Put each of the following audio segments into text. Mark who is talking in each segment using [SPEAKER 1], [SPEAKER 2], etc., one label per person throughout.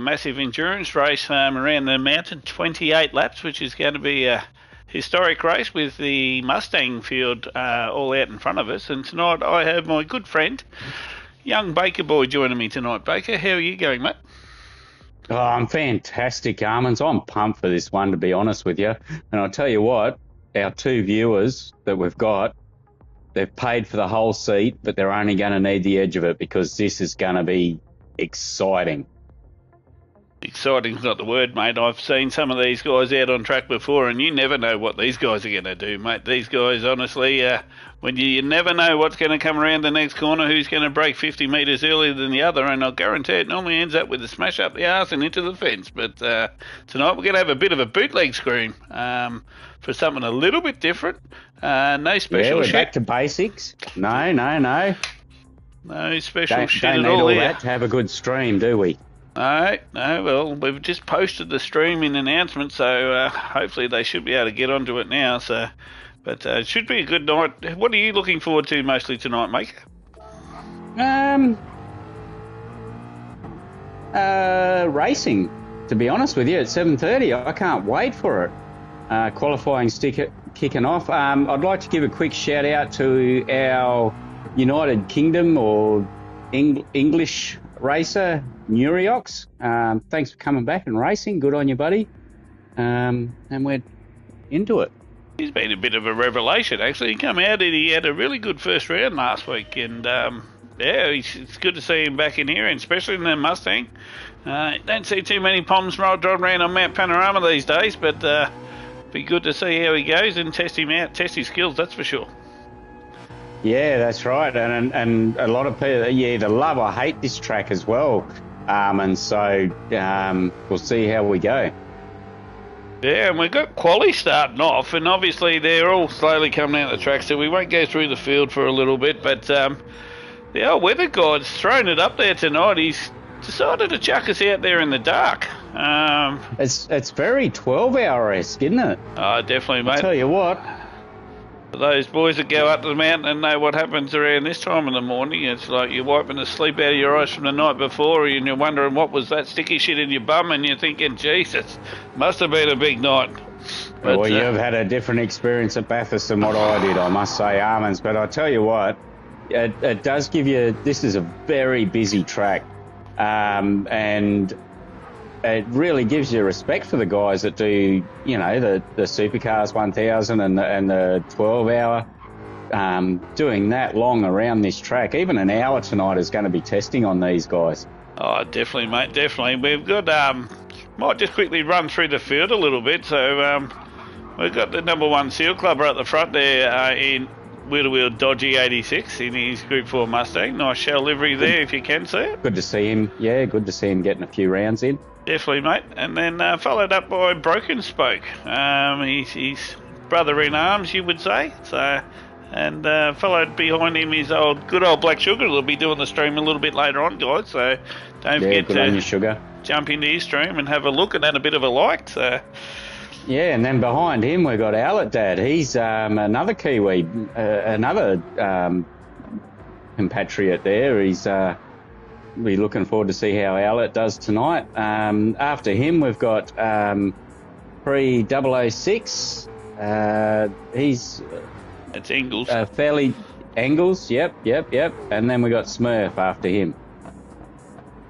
[SPEAKER 1] massive endurance race around the mountain, 28 laps, which is going to be a historic race with the Mustang field all out in front of us. And tonight I have my good friend, young Baker boy, joining me tonight. Baker, how are you going, mate?
[SPEAKER 2] Oh, I'm fantastic, Armins. I'm pumped for this one, to be honest with you. And I'll tell you what, our two viewers that we've got, they've paid for the whole seat, but they're only going to need the edge of it because this is going to be exciting.
[SPEAKER 1] Exciting's not the word, mate. I've seen some of these guys out on track before, and you never know what these guys are going to do, mate. These guys, honestly, when you never know what's going to come around the next corner, who's going to break 50 metres earlier than the other, and I'll guarantee it normally ends up with a smash up the arse and into the fence. But tonight we're going to have a bit of a bootleg scream for something a little bit different. No special shit.
[SPEAKER 2] Yeah, we're back to basics. No.
[SPEAKER 1] No special shit
[SPEAKER 2] at all. Don't need all that to have a good stream, do we?
[SPEAKER 1] No, well, we've just posted the streaming announcement, so hopefully they should be able to get onto it now. But it should be a good night. What are you looking forward to mostly tonight, mate?
[SPEAKER 2] Racing, to be honest with you, at 7:30. I can't wait for it. Qualifying kicking off. I'd like to give a quick shout out to our United Kingdom or English racer, Nuriox. Thanks for coming back and racing. Good on you, buddy. And we're into it.
[SPEAKER 1] He's been a bit of a revelation, actually. He came out and he had a really good first round last week. And, it's good to see him back in here, and especially in the Mustang. Don't see too many Poms driving around on Mount Panorama these days, but be good to see how he goes and test him out, test his skills, that's for sure.
[SPEAKER 2] Yeah, that's right. And a lot of people, you either love or hate this track as well. And so we'll see how we go.
[SPEAKER 1] Yeah, and we've got quali starting off, and obviously they're all slowly coming out the track, so we won't go through the field for a little bit. But the old weather guy's thrown it up there tonight. He's decided to chuck us out there in the dark.
[SPEAKER 2] It's very 12-hour-esque, isn't it?
[SPEAKER 1] Oh, definitely, mate.
[SPEAKER 2] I'll tell you what.
[SPEAKER 1] For those boys that go up to the mountain and know what happens around this time in the morning, it's like you're wiping the sleep out of your eyes from the night before, and you're wondering what was that sticky shit in your bum, and you're thinking, Jesus, must have been a big night.
[SPEAKER 2] But, well, you've had a different experience at Bathurst than what I did, I must say, Armins. But I tell you what, it does give you. This is a very busy track, and it really gives you respect for the guys that do, the Supercars 1000 and the 12-hour, doing that long around this track. Even an hour tonight is going to be testing on these guys.
[SPEAKER 1] Oh, definitely, mate, definitely. We've got, might just quickly run through the field a little bit. So we've got the number one Seal Clubber at the front there in wheel-to-wheel Dodgy 86 in his Group 4 Mustang. Nice shell livery there, if you can see it.
[SPEAKER 2] Good to see him. Yeah, good to see him getting a few rounds in.
[SPEAKER 1] Definitely, mate. And then followed up by Broken Spoke. He's brother in arms, you would say. So, and followed behind him is good old Black Sugar. He'll be doing the stream a little bit later on, guys. So don't forget to jump into his stream and have a look and add a bit of a like. So.
[SPEAKER 2] Yeah, and then behind him we've got Owlet Dad. He's another Kiwi, another compatriot there. He's be looking forward to see how Owlet does tonight. After him we've got pre-006. It's
[SPEAKER 1] Engels.
[SPEAKER 2] Fairly Engels, yep. And then we got Smurf after him.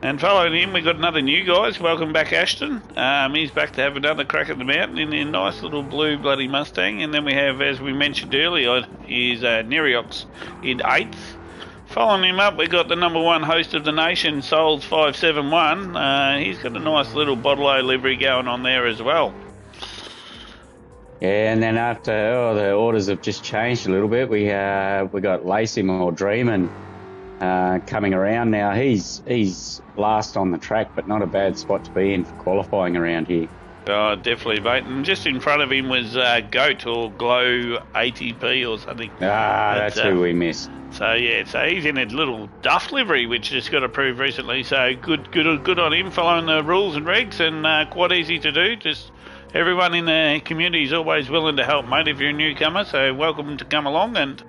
[SPEAKER 1] And following him, we got another new guys. Welcome back, Ashton. He's back to have another crack at the mountain in a nice little blue bloody Mustang. And then we have, as we mentioned earlier, is Neriox in 8th. Following him up, we got the number one host of the nation, Souls 571. He's got a nice little bottle-o livery going on there as well.
[SPEAKER 2] Yeah, and then after the orders have just changed a little bit, we got Lacey or Dreamin' coming around now. He's last on the track, but not a bad spot to be in for qualifying around here.
[SPEAKER 1] Oh, definitely, mate. And just in front of him was Goat or Glow ATP or something.
[SPEAKER 2] That's who we missed.
[SPEAKER 1] So he's in a little Duff livery, which just got approved recently. So good on him, following the rules and regs, and quite easy to do. Just everyone in the community is always willing to help, mate, if you're a newcomer. So welcome to come along and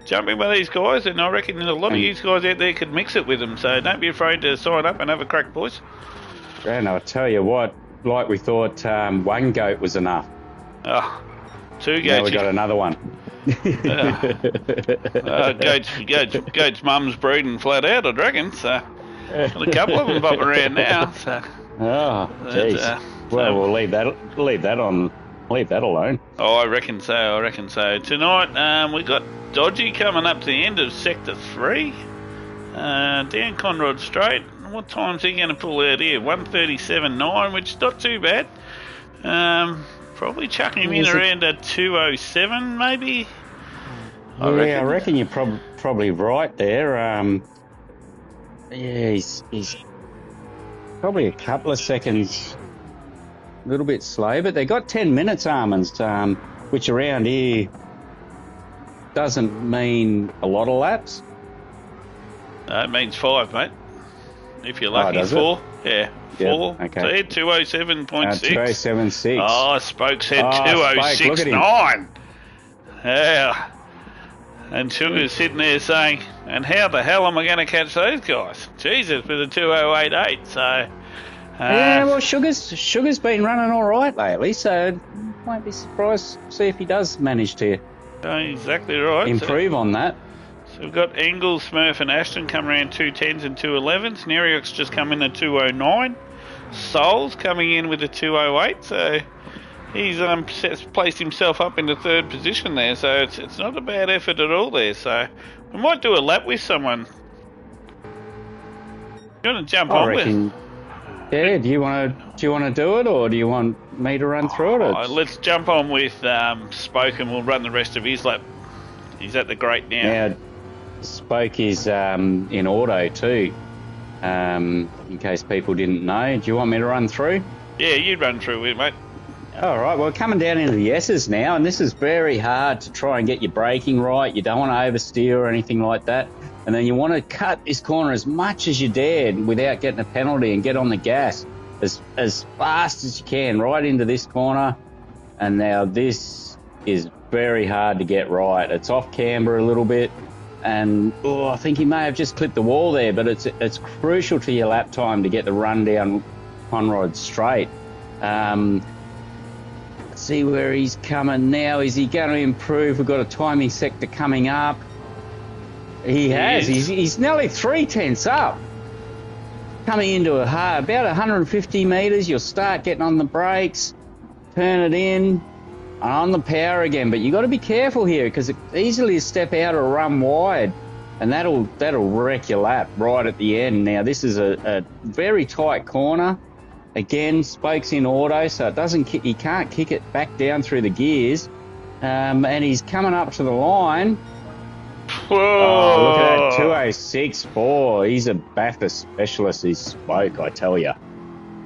[SPEAKER 1] jump in with these guys. And I reckon a lot of you guys out there could mix it with them. So don't be afraid to sign up and have a crack, boys.
[SPEAKER 2] And I'll tell you what, like we thought one goat was enough.
[SPEAKER 1] Oh, two goats.
[SPEAKER 2] Now we got another one.
[SPEAKER 1] Goats' mum's breeding flat out, I reckon. So got a couple of them bopping around now. So.
[SPEAKER 2] Oh, jeez. Well, we'll leave that alone.
[SPEAKER 1] Oh, I reckon so. Tonight, we got Dodgy coming up to the end of Sector 3. Down Conrod Straight. What time's he going to pull out here? 1:37.9, which is not too bad. Probably chucking him in around a 2:07, maybe.
[SPEAKER 2] I reckon you're probably right there. He's probably a couple of seconds, a little bit slow, but they got 10 minutes, Almonds, which around here doesn't mean a lot of laps.
[SPEAKER 1] It means 5, mate. If you're lucky,
[SPEAKER 2] does
[SPEAKER 1] 4.
[SPEAKER 2] It?
[SPEAKER 1] Yeah, 4.
[SPEAKER 2] Okay.
[SPEAKER 1] 2:07.6.
[SPEAKER 2] 2:07.6.
[SPEAKER 1] Oh, Spoke said 2:06.9. Yeah. And Sugar's sitting there saying, and how the hell am I going to catch those guys? Jesus, with a 2:08.8. So.
[SPEAKER 2] Yeah, well, Sugar's been running all right lately, so won't be surprised to see if he does manage to
[SPEAKER 1] exactly right.
[SPEAKER 2] Improve on that.
[SPEAKER 1] So we've got Engels, Smurf and Ashton come around 2:10s and 2:11s. Neriok's just come in at 2:09. Souls coming in with a 2:08. So he's placed himself up in the third position there. So it's not a bad effort at all there. So we might do a lap with someone. You want to jump on with?
[SPEAKER 2] Yeah, do you want to do it, or do you want me to run through it?
[SPEAKER 1] Let's jump on with Spoke, and we'll run the rest of his lap. He's at the Great now.
[SPEAKER 2] Now, Spoke is in auto too, in case people didn't know. Do you want me to run through?
[SPEAKER 1] Yeah, you'd run through with it, mate.
[SPEAKER 2] All right, well, coming down into the S's now, and this is very hard to try and get your braking right. You don't want to oversteer or anything like that. And then you want to cut this corner as much as you dare without getting a penalty and get on the gas as fast as you can right into this corner. And now this is very hard to get right. It's off camber a little bit. And I think he may have just clipped the wall there, but it's crucial to your lap time to get the run down Conrod Straight. Let's see where he's coming now. Is he going to improve? We've got a timing sector coming up. He has. He's nearly 3/10 up. Coming into about 150 metres, you'll start getting on the brakes, turn it in, and on the power again. But you got to be careful here because it's easily to step out or run wide, and that'll wreck your lap right at the end. Now this is a very tight corner. Again, Spoke's in auto, so he can't kick it back down through the gears, and he's coming up to the line.
[SPEAKER 1] Whoa.
[SPEAKER 2] Oh, look at that, 2:06.4. He's a Bathurst specialist, he's Spoke, I tell you.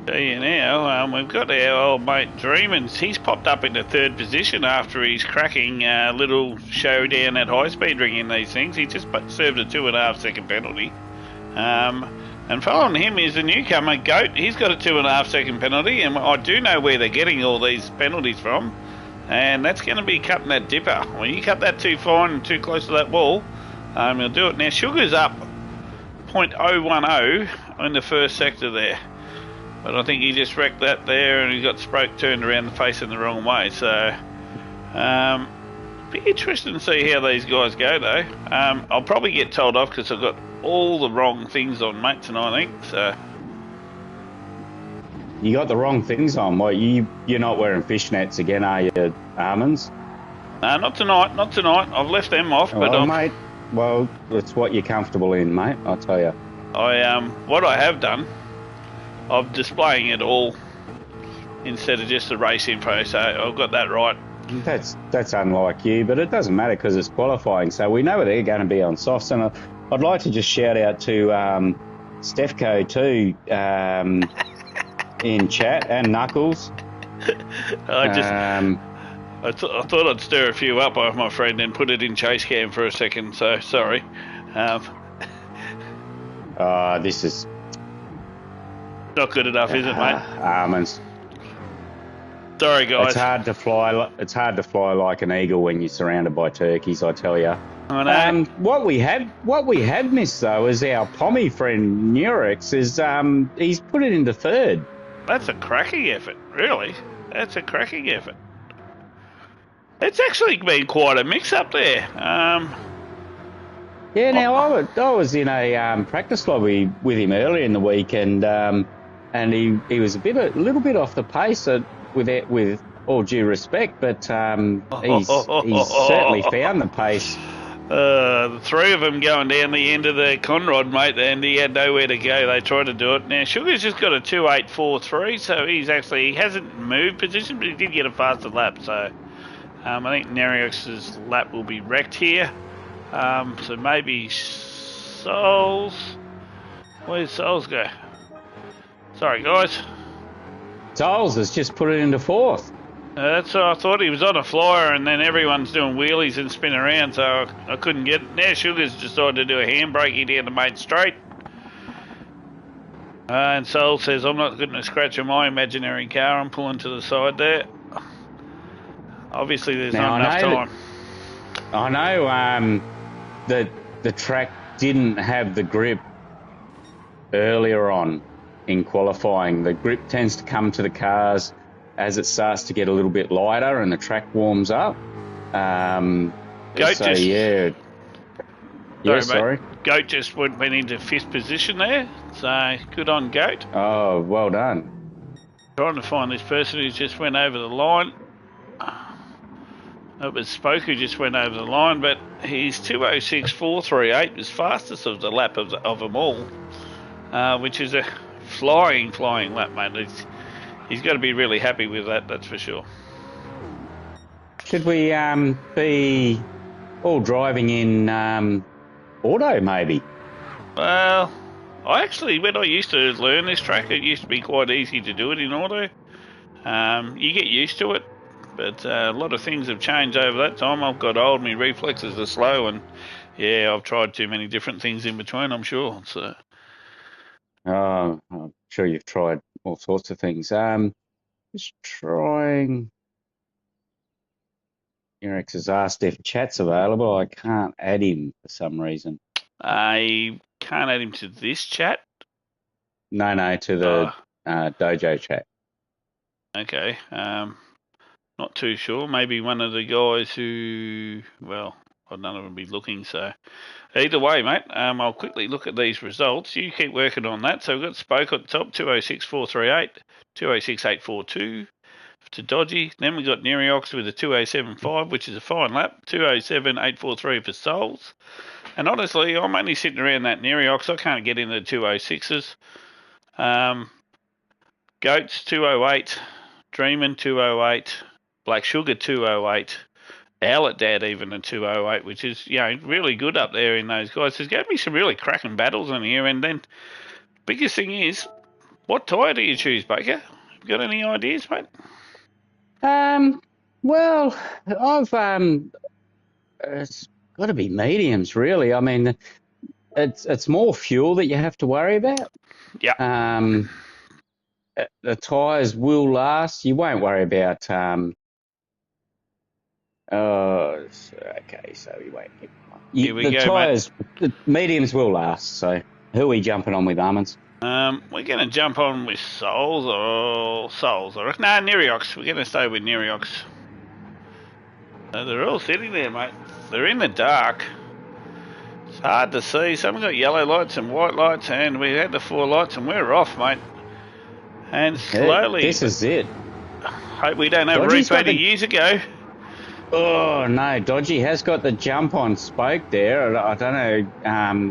[SPEAKER 1] Tell you now, we've got our old mate Dreamans. He's popped up into third position after his cracking little showdown at high speed ring in these things. He just served a 2.5 second penalty. And following him is the newcomer, Goat. He's got a 2.5 second penalty, and I do know where they're getting all these penalties from. And that's going to be cutting that dipper. When you cut that too fine and too close to that wall, you'll do it. Now, Sugar's up 0.010 in the first sector there. But I think he just wrecked that there, and he got Spoke turned around the face in the wrong way. So, be interesting to see how these guys go, though. I'll probably get told off because I've got all the wrong things on, mate, tonight, I think. So.
[SPEAKER 2] You got the wrong things on. What, you're not wearing fishnets again, are you, Almonds?
[SPEAKER 1] Not tonight. I've left them off. But
[SPEAKER 2] mate, well, it's what you're comfortable in, mate, I'll tell you.
[SPEAKER 1] What I have done, I'm displaying it all instead of just the race info, so I've got that right.
[SPEAKER 2] That's unlike you, but it doesn't matter because it's qualifying, so we know they're going to be on softs. And I'd like to just shout out to Stefco too, in chat, and Knuckles.
[SPEAKER 1] I thought I'd stir a few up off my friend and put it in chase cam for a second, so sorry.
[SPEAKER 2] This is
[SPEAKER 1] not good enough, is it, mate?
[SPEAKER 2] Almonds.
[SPEAKER 1] Sorry, guys.
[SPEAKER 2] It's hard to fly like an eagle when you're surrounded by turkeys, I tell you.
[SPEAKER 1] I know.
[SPEAKER 2] What we have missed though is our Pommy friend Nurex he's put it into third.
[SPEAKER 1] That's a cracking effort, really. That's a cracking effort. It's actually been quite a mix up there.
[SPEAKER 2] Yeah, now I was in a practice lobby with him earlier in the week, and he was a little bit off the pace with all due respect, but he's certainly found the pace.
[SPEAKER 1] The three of them going down the end of the Conrod, mate, and he had nowhere to go. They tried to do it. Now, Sugar's just got a 2.843, so he hasn't moved position, but he did get a faster lap. So I think Neriox's lap will be wrecked here. So maybe Souls. Where's Souls go? Sorry, guys.
[SPEAKER 2] Souls has just put it into fourth.
[SPEAKER 1] That's what I thought. He was on a flyer, and then everyone's doing wheelies and spin around, so I couldn't get it. Now Sugar's decided to do a handbrake down the main straight. And Soul says, I'm not going to scratch on my imaginary car. I'm pulling to the side there. Obviously, there's not enough time.
[SPEAKER 2] I know that the track didn't have the grip earlier on in qualifying. The grip tends to come to the cars as it starts to get a little bit lighter and the track warms up. Goat
[SPEAKER 1] just went into fifth position there, so good on Goat.
[SPEAKER 2] Oh, well done.
[SPEAKER 1] Trying to find this person who just went over the line. It was Spoke who just went over the line, but he's 2:06.438 was fastest of the lap of them all, which is a flying lap, mate. He's got to be really happy with that, that's for sure.
[SPEAKER 2] Should we be all driving in auto, maybe?
[SPEAKER 1] Well, when I used to learn this track, it used to be quite easy to do it in auto. You get used to it, but a lot of things have changed over that time. I've got old, my reflexes are slow, and yeah, I've tried too many different things in between, I'm sure. So.
[SPEAKER 2] Oh, I'm sure you've tried all sorts of things. Just trying. Nurex has asked if chat's available. I can't add him for some reason.
[SPEAKER 1] I can't add him to this chat?
[SPEAKER 2] No, to the dojo chat.
[SPEAKER 1] Okay. Not too sure. Maybe one of the guys who, well, none of them be looking, so either way, mate, I'll quickly look at these results. You keep working on that. So we've got Spoke at the top, 2:06.438, 2:06.842 to Dodgy. Then we've got Neriox with a 2:07.5, which is a fine lap, 2:07.843 for Souls. And honestly, I'm only sitting around that Neriox. I can't get into the 2:06s. Goats, 2:08, Dreamin', 2:08, Black Sugar, 2:08. Owlet Dad even a 2:08, which is, really good up there in those guys. There's going to be some really cracking battles in here. And then biggest thing is, what tyre do you choose, Baker? You got any ideas, mate?
[SPEAKER 2] Well, I've it's got to be mediums, really. I mean, it's more fuel that you have to worry about.
[SPEAKER 1] Yeah.
[SPEAKER 2] The tyres will last. You won't worry about. Okay, so we won't. The tyres, the mediums will last. So who are we jumping on with, Almonds?
[SPEAKER 1] We're going to jump on with Souls. No, Neriox. We're going to stay with Neriox. They're all sitting there, mate. They're in the dark. It's hard to see. Some have got yellow lights and white lights, and we had the 4 lights, and we're off, mate. And slowly...
[SPEAKER 2] This is it.
[SPEAKER 1] Hope we don't have a repeat of years ago.
[SPEAKER 2] Oh, no. Dodgy has got the jump on Spoke there. I don't know.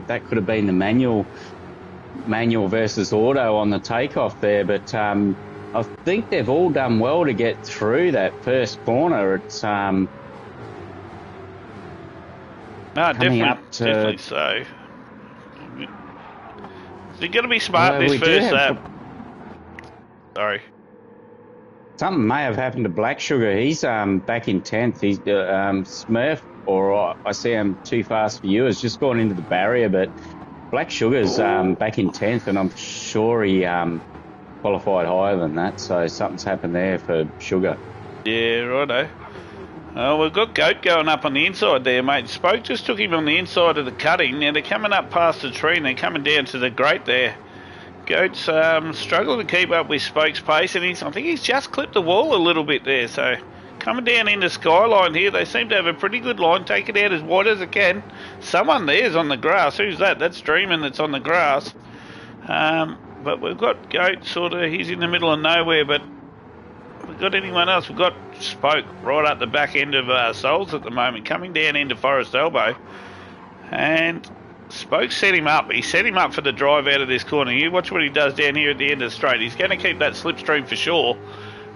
[SPEAKER 2] That could have been the manual versus auto on the takeoff there, but I think they've all done well to get through that first corner. It's
[SPEAKER 1] definitely so. You're going to be smart this first lap. Sorry.
[SPEAKER 2] Something may have happened to Black Sugar. He's back in 10th. He's Smurf, or I see him too fast for you, has just gone into the barrier, but Black Sugar's back in 10th, and I'm sure he qualified higher than that, so something's happened there for Sugar.
[SPEAKER 1] Yeah, righto. Oh, we've got Goat going up on the inside there, mate. Spoke just took him on the inside of the cutting. Now they're coming up past the tree and they're coming down to the grate there. Goat's struggling to keep up with Spoke's pace, and I think he's just clipped the wall a little bit there. So coming down into Skyline here, they seem to have a pretty good line. Take it out as wide as it can. Someone there's on the grass. Who's that? That's Dreamin' that's on the grass. But we've got Goat sort of, he's in the middle of nowhere, but we've got anyone else? We've got Spoke right at the back end of Souls at the moment, coming down into Forest Elbow. And Spoke set him up. He set him up for the drive out of this corner. You watch what he does down here at the end of the straight. He's going to keep that slipstream for sure.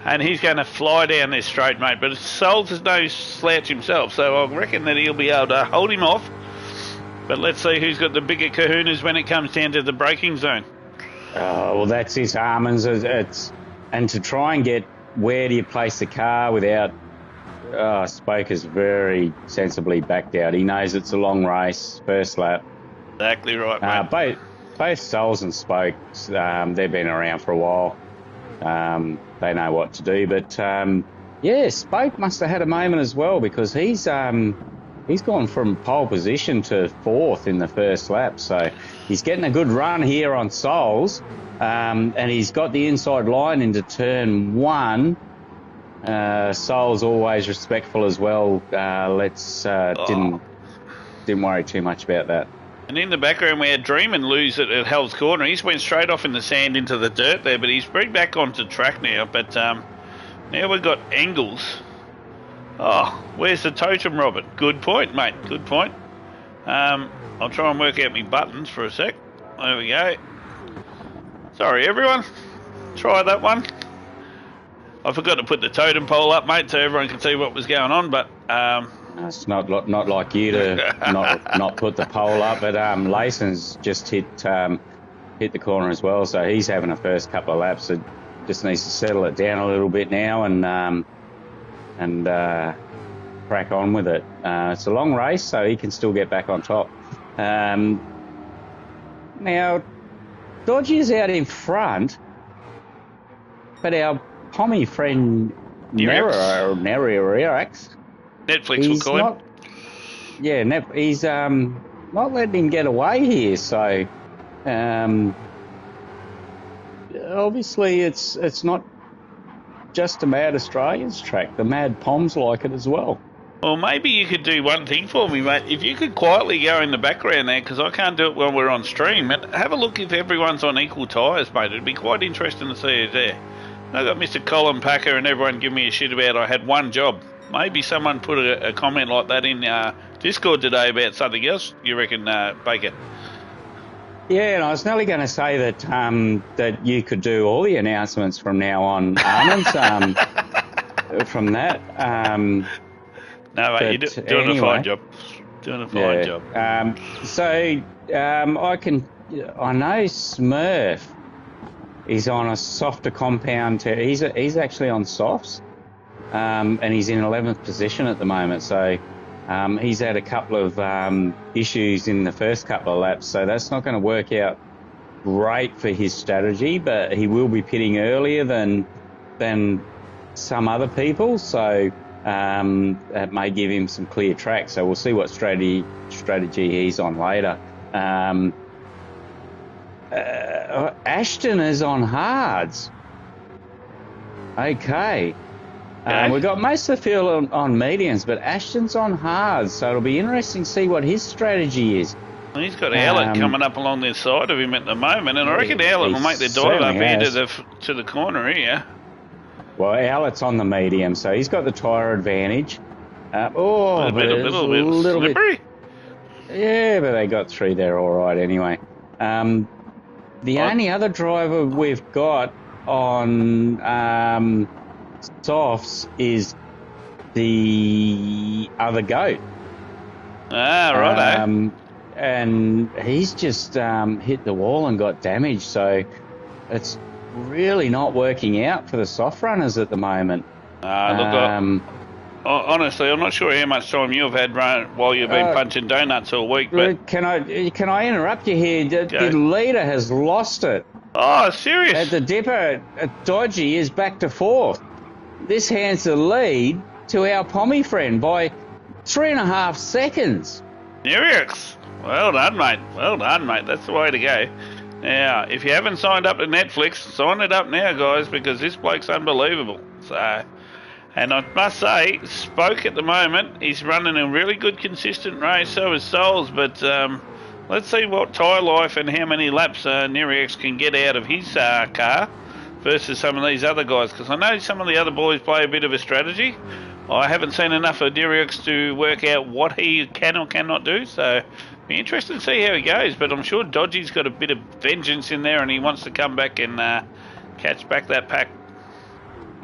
[SPEAKER 1] And he's going to fly down this straight, mate. But Souls is no slouch himself, so I reckon that he'll be able to hold him off. But let's see who's got the bigger kahunas when it comes down to the braking zone.
[SPEAKER 2] Well, that's his Harmons. And to try and get where do you place the car without... Spoke is very sensibly backed out. He knows it's a long race, first lap.
[SPEAKER 1] Exactly right, mate.
[SPEAKER 2] Both Souls and Spoke, they've been around for a while. They know what to do. But, Spoke must have had a moment as well, because he's gone from pole position to fourth in the first lap. So he's getting a good run here on Souls. And he's got the inside line into turn one. Souls always respectful as well. Didn't worry too much about that.
[SPEAKER 1] And in the background we had Dreamin' lose it at Hell's Corner. He's went straight off in the sand into the dirt there, but he's bring back onto track now. But now we've got Engels. Oh, where's the totem, Robert? Good point, mate. Good point. I'll try and work out my buttons for a sec. There we go. Sorry, everyone. Try that one. I forgot to put the totem pole up, mate, so everyone can see what was going on. But
[SPEAKER 2] it's not like you to not put the pole up. But Layson's just hit the corner as well, so he's having a first couple of laps. It just needs to settle it down a little bit now and crack on with it. It's a long race, so he can still get back on top. Now, Dodgy's out in front, but our Pommy friend Nerirax,
[SPEAKER 1] Netflix will call him.
[SPEAKER 2] Yeah, he's not letting him get away here. So obviously it's not just a Mad Australians track. The Mad Poms like it as well.
[SPEAKER 1] Well, maybe you could do one thing for me, mate. If you could quietly go in the background there, because I can't do it when we're on stream, and have a look if everyone's on equal tyres, mate. It'd be quite interesting to see who's there. I got Mr. Colin Packer and everyone give me a shit about I had one job. Maybe someone put a comment like that in Discord today about something else. You reckon, Baker?
[SPEAKER 2] Yeah, and I was nearly going to say that that you could do all the announcements from now on, Armin's, from that.
[SPEAKER 1] No, mate, you're doing a fine job. Doing a fine job.
[SPEAKER 2] I know Smurf is on a softer compound. He's actually on softs, and he's in 11th position at the moment. So he's had a couple of issues in the first couple of laps. So that's not going to work out great for his strategy. But he will be pitting earlier than some other people. So that may give him some clear track. So we'll see what strategy he's on later. Ashton is on hards. Okay. We've got most of the field on mediums, but Ashton's on hards, so it'll be interesting to see what his strategy is.
[SPEAKER 1] He's got Owlett coming up along the side of him at the moment, and I reckon Owlett will make the dive up here to the corner here.
[SPEAKER 2] Well, Owlett's on the medium, so he's got the tyre advantage. A little bit
[SPEAKER 1] slippery.
[SPEAKER 2] Yeah, but they got through there all right anyway. The only other driver we've got on softs is the other goat.
[SPEAKER 1] Right.
[SPEAKER 2] And he's just hit the wall and got damaged, so it's really not working out for the soft runners at the moment.
[SPEAKER 1] Honestly, I'm not sure how much time you've had while you've been punching donuts all week. But
[SPEAKER 2] can I interrupt you here? The leader has lost it.
[SPEAKER 1] Oh, serious?
[SPEAKER 2] At the dipper, Dodgy is back to fourth. This hands the lead to our Pommy friend by 3.5 seconds.
[SPEAKER 1] Nerix. Well done, mate. Well done, mate. That's the way to go. Now, if you haven't signed up to Netflix, sign it up now, guys, because this bloke's unbelievable. So, and I must say, Spoke at the moment, he's running a really good, consistent race. So is Souls, but let's see what tyre life and how many laps Nerix can get out of his car versus some of these other guys, because I know some of the other boys play a bit of a strategy. I haven't seen enough of Nerix to work out what he can or cannot do, so be interested to see how he goes. But I'm sure Dodgy's got a bit of vengeance in there, and he wants to come back and catch back that pack.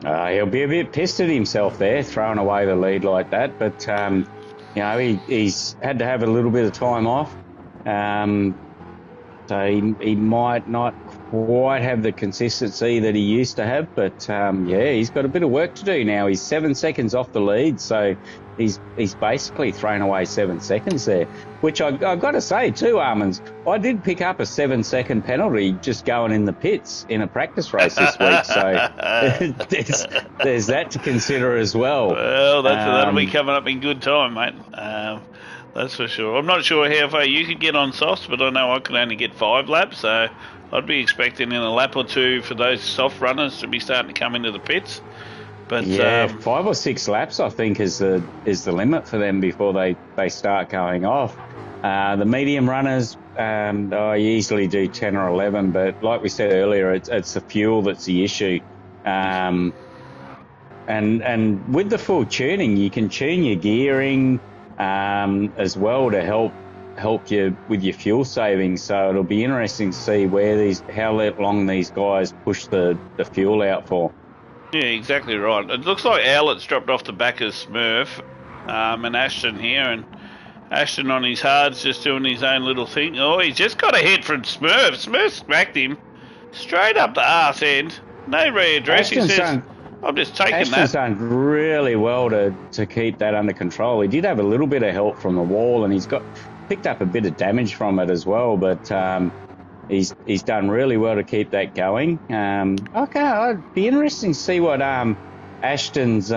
[SPEAKER 2] He'll be a bit pissed at himself there, throwing away the lead like that. But, you know, he's had to have a little bit of time off. So he might not quite have the consistency that he used to have. But, yeah, he's got a bit of work to do now. He's 7 seconds off the lead, so he's basically thrown away 7 seconds there. Which I've got to say too, Armands, I did pick up a 7-second penalty just going in the pits in a practice race this week. So there's that to consider as well.
[SPEAKER 1] Well, that'll be coming up in good time, mate. That's for sure. I'm not sure how far you could get on softs, but I know I could only get 5 laps, so I'd be expecting in a lap or two for those soft runners to be starting to come into the pits. But
[SPEAKER 2] yeah, 5 or 6 laps I think is the limit for them before they start going off. The medium runners, I usually do 10 or 11, but like we said earlier, it's the fuel that's the issue. And with the full tuning, you can tune your gearing as well to help you with your fuel savings. So it'll be interesting to see how long these guys push the fuel out for.
[SPEAKER 1] Yeah, exactly right. It looks like Owlett's dropped off the back of Smurf and Ashton here, and Ashton on his hards just doing his own little thing. Oh, he's just got a hit from Smurf. Smurf smacked him straight up the arse end. No readdress. He says, I'm just taking
[SPEAKER 2] Ashton's
[SPEAKER 1] that.
[SPEAKER 2] done really well to keep that under control. He did have a little bit of help from the wall, and he's picked up a bit of damage from it as well, but he's done really well to keep that going. Okay, it'd be interesting to see what Ashton's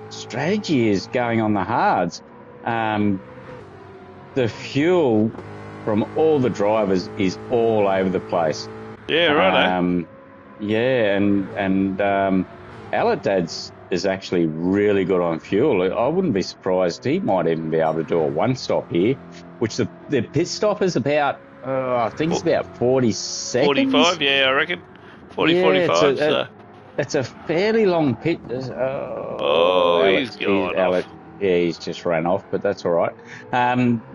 [SPEAKER 2] strategy is going on the hards. The fuel from all the drivers is all over the place.
[SPEAKER 1] Yeah, right.
[SPEAKER 2] Yeah, and Aladad's is actually really good on fuel. I wouldn't be surprised he might even be able to do a one-stop here, which the pit stop is about, I think it's about 40 seconds.
[SPEAKER 1] 45, yeah, I reckon. 45.
[SPEAKER 2] It's a fairly long pit.
[SPEAKER 1] He's gone off.
[SPEAKER 2] Yeah, he's just ran off, but that's all right.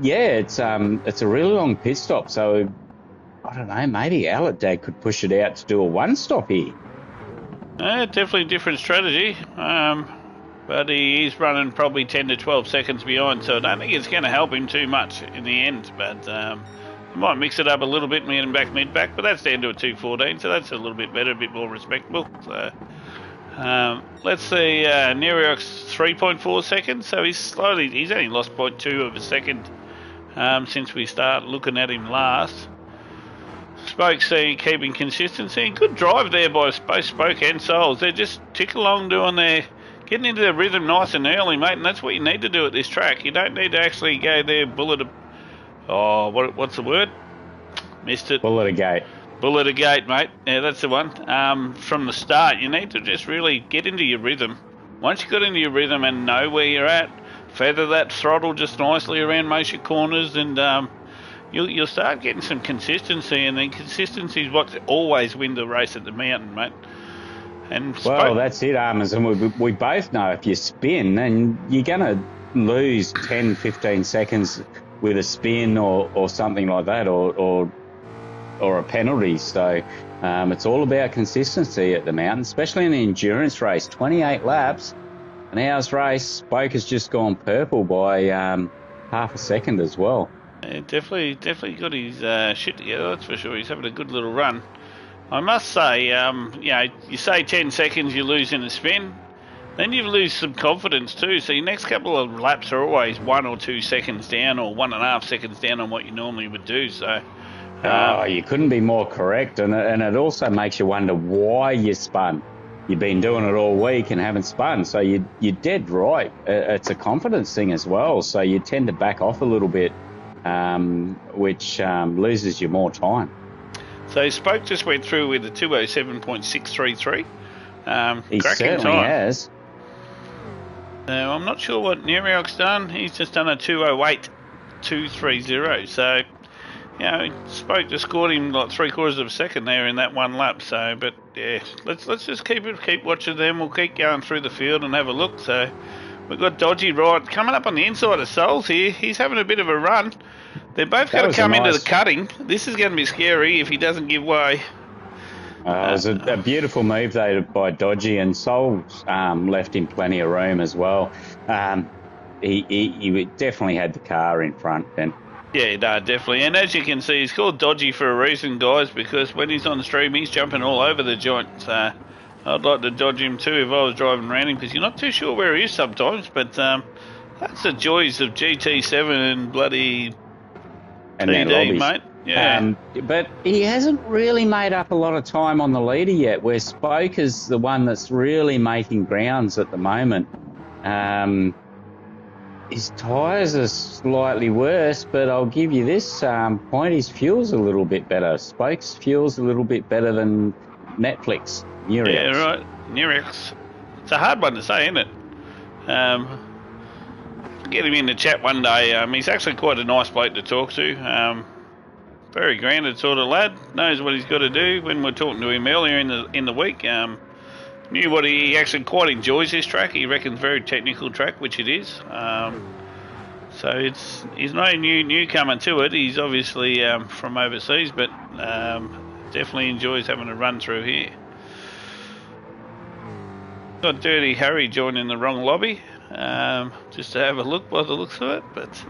[SPEAKER 2] Yeah, it's a really long pit stop, so I don't know, maybe Aladad could push it out to do a one-stop here.
[SPEAKER 1] Definitely a different strategy, but he is running probably 10 to 12 seconds behind, so I don't think it's going to help him too much in the end, but he might mix it up a little bit, mid-back, but that's down to a 2:14, so that's a little bit better, a bit more respectable. So let's see, Neriox 3.4 seconds, so he's only lost 0.2 of a second since we start looking at him last. Spoke keeping consistency. Good drive there by both Spoke and Souls. They just tick along getting into their rhythm nice and early, mate, and that's what you need to do at this track. You don't need to actually go there what's the word? Missed it.
[SPEAKER 2] Bullet a gate.
[SPEAKER 1] Bullet a gate, mate. Yeah, that's the one. From the start, you need to just really get into your rhythm. Once you got into your rhythm and know where you're at, feather that throttle just nicely around most of your corners, and you'll start getting some consistency, and then consistency is what always win the race at the mountain, mate. And
[SPEAKER 2] well, that's it, Armors, and we both know if you spin, then you're going to lose 10, 15 seconds with a spin or something like that, or a penalty. So it's all about consistency at the mountain, especially in the endurance race. 28 laps, an hour's race. Spoke has just gone purple by half a second as well.
[SPEAKER 1] Yeah, definitely got his shit together, that's for sure. He's having a good little run. I must say, you say 10 seconds you lose in a spin, then you lose some confidence too. So your next couple of laps are always 1 or 2 seconds down, or 1.5 seconds down on what you normally would do. So,
[SPEAKER 2] you couldn't be more correct, and it also makes you wonder why you spun. you've been doing it all week and haven't spun. So you're dead right. It's a confidence thing as well. So you tend to back off a little bit, which loses you more time.
[SPEAKER 1] So Spoke just went through with a 207.633.
[SPEAKER 2] He certainly
[SPEAKER 1] time.
[SPEAKER 2] has.
[SPEAKER 1] Now, I'm not sure what Neriok's done. He's just done a 208.230. So, you know, Spoke just scored him like 3/4 of a second there in that one lap. So, but yeah, let's just keep watching them. We'll keep going through the field and have a look. So, we've got Dodgy right coming up on the inside of Souls here. He's having a bit of a run. They're both going to come into the cutting. This is going to be scary if he doesn't give way.
[SPEAKER 2] It was a beautiful move though by Dodgy, and Souls left him plenty of room as well. He definitely had the car in front then.
[SPEAKER 1] Yeah, no, definitely. And as you can see, he's called Dodgy for a reason, guys, because when he's on the stream, he's jumping all over the joint. So I'd like to dodge him too if I was driving around him, because you're not too sure where he is sometimes. But that's the joys of GT7 and bloody TD, mate. Yeah.
[SPEAKER 2] But he hasn't really made up a lot of time on the leader yet, where Spoke is the one that's really making grounds at the moment. His tyres are slightly worse, but I'll give you this point, his fuel's a little bit better. Spoke's fuel's a little bit better than Netflix. Neriok's.
[SPEAKER 1] Yeah, right. Neriok's. It's a hard one to say, isn't it? Get him in the chat one day. He's actually quite a nice bloke to talk to. Very grounded sort of lad. Knows what he's got to do. When we're talking to him earlier in the week, knew what he actually quite enjoys this track. He reckons very technical track, which it is. So he's no newcomer to it. He's obviously from overseas, but definitely enjoys having a run through here. Got Dirty Harry joining the wrong lobby, just to have a look by the looks of it, but.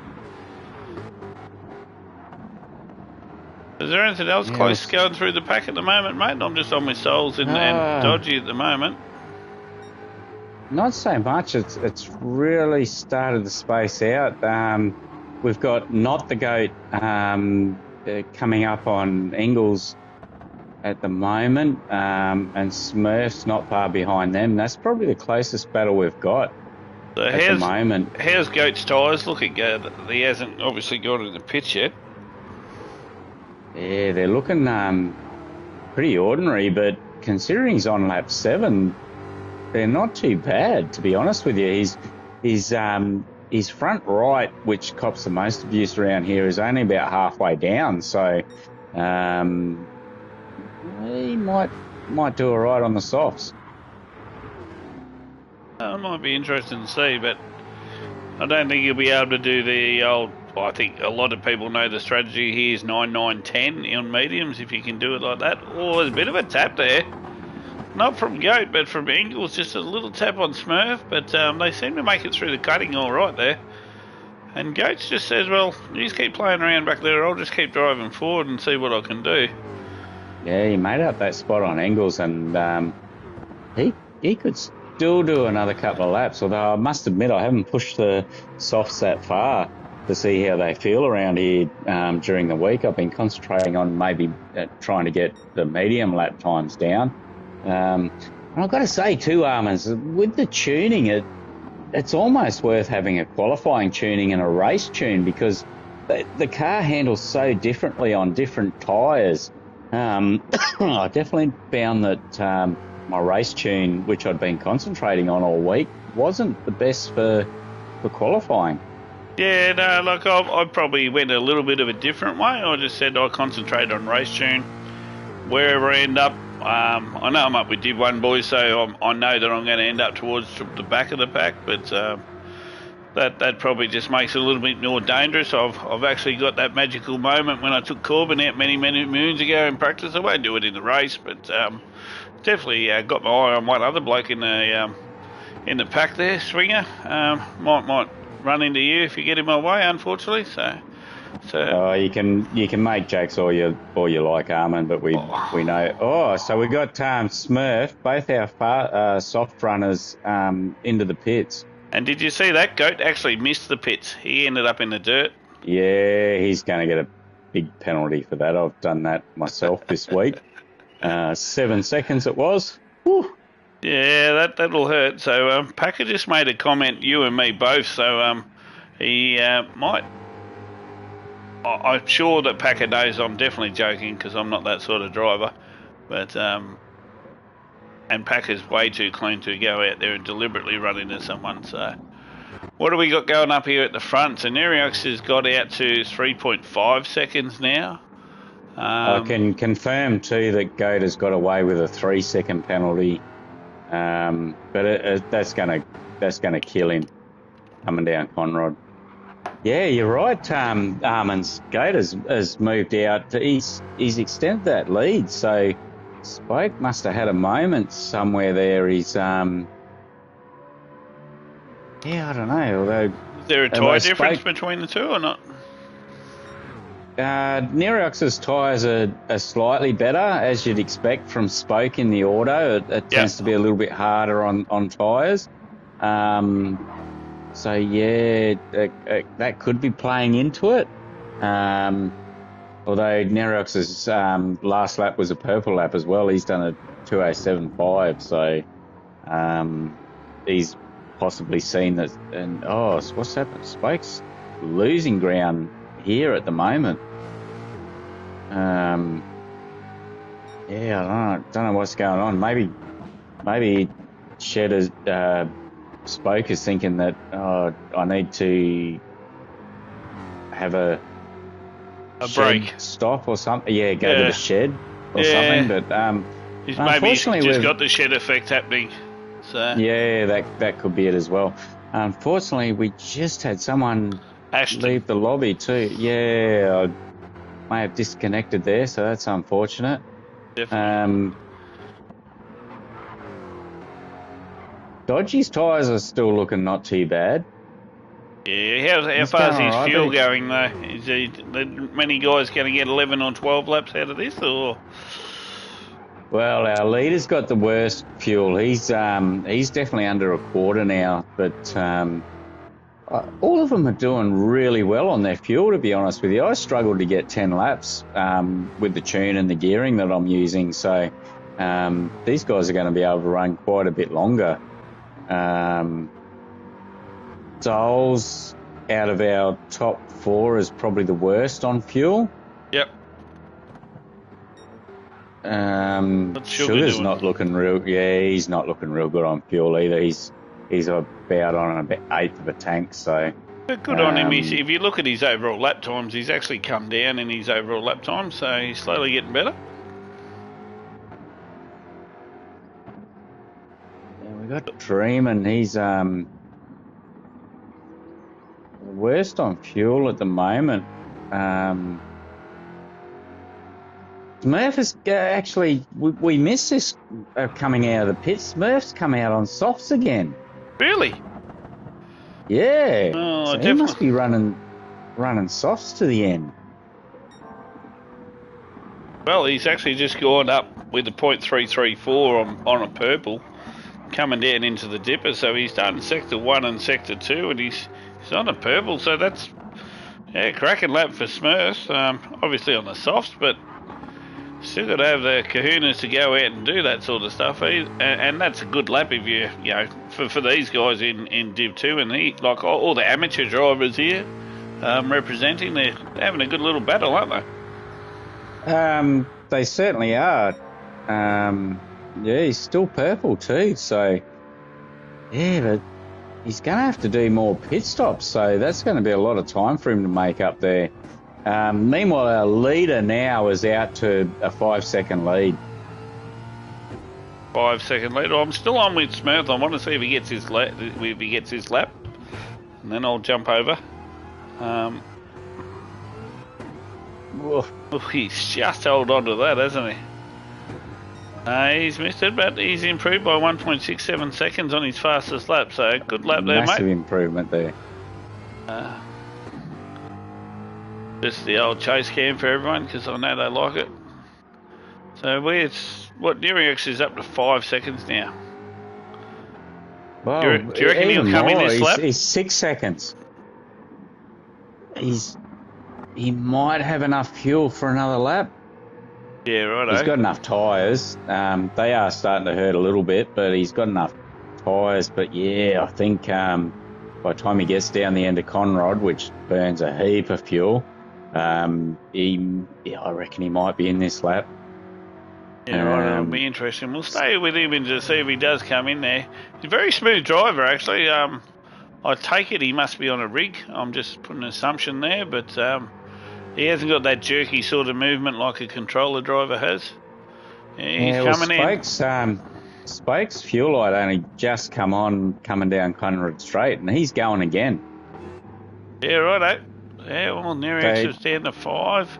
[SPEAKER 1] Is there anything else close going through the pack at the moment, mate? I'm just on with Souls and Dodgy at the moment.
[SPEAKER 2] Not so much. It's really started to space out. We've got Not the Goat coming up on Ingles at the moment, and Smurf's not far behind them. That's probably the closest battle we've got at the moment.
[SPEAKER 1] How's Goat's tyres looking? He hasn't obviously got in the pits yet.
[SPEAKER 2] Yeah, they're looking pretty ordinary, but considering he's on lap 7, they're not too bad, to be honest with you. His front right, which cops the most abuse around here, is only about halfway down, so he might do all right on the softs.
[SPEAKER 1] It might be interesting to see, but I don't think he'll be able to do the old. I think a lot of people know the strategy here is 9-9-10 on mediums, if you can do it like that. Oh, there's a bit of a tap there. Not from Goat, but from Ingles, just a little tap on Smurf, but they seem to make it through the cutting all right there. And Goats just says, well, you just keep playing around back there, I'll just keep driving forward and see what I can do.
[SPEAKER 2] Yeah, he made up that spot on Ingles, and he could still do another couple of laps, although I must admit I haven't pushed the softs that far to see how they feel around here during the week. I've been concentrating on maybe trying to get the medium lap times down. And I've got to say too, Armins, with the tuning, it's almost worth having a qualifying tuning and a race tune, because the car handles so differently on different tyres. I definitely found that my race tune, which I'd been concentrating on all week, wasn't the best for qualifying.
[SPEAKER 1] Yeah, no, like I probably went a little bit of a different way. I just said I concentrate on race tune. Wherever I end up, I know I'm up with Div 1 boys, so I know that I'm going to end up towards the back of the pack, but that probably just makes it a little bit more dangerous. I've actually got that magical moment when I took Corbin out many moons ago in practice. I won't do it in the race, but definitely got my eye on one other bloke in the pack there, Swinger. Might run into you if you get in my way, unfortunately. So
[SPEAKER 2] you can make jokes all you like, Armin, but we know. Oh, so we got Smurf, both our soft runners into the pits.
[SPEAKER 1] And did you see that? Goat actually missed the pits. He ended up in the dirt.
[SPEAKER 2] Yeah, he's going to get a big penalty for that. I've done that myself this week. 7 seconds it was. Whew.
[SPEAKER 1] Yeah, that'll hurt. So Packer just made a comment, you and me both. So he might. I'm sure that Packer knows I'm definitely joking because I'm not that sort of driver. But and Packer's way too clean to go out there and deliberately run into someone. So what do we got going up here at the front? So Neriox has got out to 3.5 seconds now.
[SPEAKER 2] I can confirm too that Goat has got away with a 3-second penalty, but that's gonna kill him coming down Conrod. Yeah, you're right. Armin's Goat has moved out. He's extended that lead. So Spoke must have had a moment somewhere there. He's yeah, I don't know. Although
[SPEAKER 1] is there a tyre difference between the two or not?
[SPEAKER 2] Neriox's tyres are slightly better, as you'd expect from Spoke in the auto. It tends to be a little bit harder on tyres. So, yeah, that could be playing into it. Although Neriox's last lap was a purple lap as well. He's done a 2:07.5, so he's possibly seen that. And, what's happened? Spoke's losing ground here at the moment. Yeah, I don't know what's going on. Maybe Shed is, Spoke is thinking that I need to have a
[SPEAKER 1] break
[SPEAKER 2] stop or something. Yeah, go to the shed or something. But
[SPEAKER 1] maybe he's just got the shed effect happening. So
[SPEAKER 2] yeah, that could be it as well. Unfortunately, we just had someone leave the lobby too. Yeah, I may have disconnected there, so that's unfortunate.
[SPEAKER 1] Definitely.
[SPEAKER 2] Dodgy's tyres are still looking not too bad.
[SPEAKER 1] Yeah, how far is his fuel going though? Is many guys going to get 11 or 12 laps out of this, or?
[SPEAKER 2] Well, our leader's got the worst fuel. He's definitely under a quarter now, but all of them are doing really well on their fuel, to be honest with you. I struggled to get 10 laps with the tune and the gearing that I'm using, so these guys are going to be able to run quite a bit longer. Dole's out of our top 4 is probably the worst on fuel.
[SPEAKER 1] Yep.
[SPEAKER 2] Sugar's not looking real. Yeah, he's not looking real good on fuel either. He's about on about 1/8 of a tank. So.
[SPEAKER 1] But good on him. If you look at his overall lap times, he's actually come down in his overall lap time. So he's slowly getting better.
[SPEAKER 2] Yeah, we got Dream, and he's worst on fuel at the moment. Smurf is actually, we missed this coming out of the pits. Smurf's come out on softs again.
[SPEAKER 1] Really?
[SPEAKER 2] Yeah.
[SPEAKER 1] Oh,
[SPEAKER 2] so
[SPEAKER 1] definitely.
[SPEAKER 2] He must be running softs to the end.
[SPEAKER 1] Well, he's actually just gone up with a .334 on a purple, coming down into the dipper. So he's done sector 1 and sector 2, and he's on a purple. So that's cracking lap for Smurfs. Obviously on the softs, but still got to have the kahunas to go out and do that sort of stuff. And that's a good lap if you for these guys in Div 2, and like all the amateur drivers here representing, they're having a good little battle, aren't they?
[SPEAKER 2] They certainly are. Yeah, he's still purple too, so yeah, but he's going to have to do more pit stops, so that's going to be a lot of time for him to make up there. Meanwhile, our leader now is out to a 5-second lead.
[SPEAKER 1] 5-second lead. I'm still on with Smurf. I want to see if he gets his lap, and then I'll jump over. He's just held on to that, hasn't he? He's missed it, but he's improved by 1.67 seconds on his fastest lap. So good lap there, mate.
[SPEAKER 2] Massive improvement there.
[SPEAKER 1] Just the old chase cam for everyone, because I know they like it. So Neriox is up to 5 seconds now.
[SPEAKER 2] Well,
[SPEAKER 1] do you reckon he'll come in this lap?
[SPEAKER 2] He's 6 seconds. He might have enough fuel for another lap.
[SPEAKER 1] Yeah, righto.
[SPEAKER 2] He's got enough tyres. They are starting to hurt a little bit, but he's got enough tyres. But yeah, I think by the time he gets down the end of Conrod, which burns a heap of fuel, I reckon he might be in this lap.
[SPEAKER 1] Yeah, right. It'll be interesting. We'll stay with him and just see if he does come in there. He's a very smooth driver, actually. I take it he must be on a rig. I'm just putting an assumption there, but he hasn't got that jerky sort of movement like a controller driver has. Yeah, he's coming in.
[SPEAKER 2] Spoke's fuel light only just coming down Conrad Straight, and he's going again.
[SPEAKER 1] Yeah, righto. Yeah, well, Nerex is down to 5.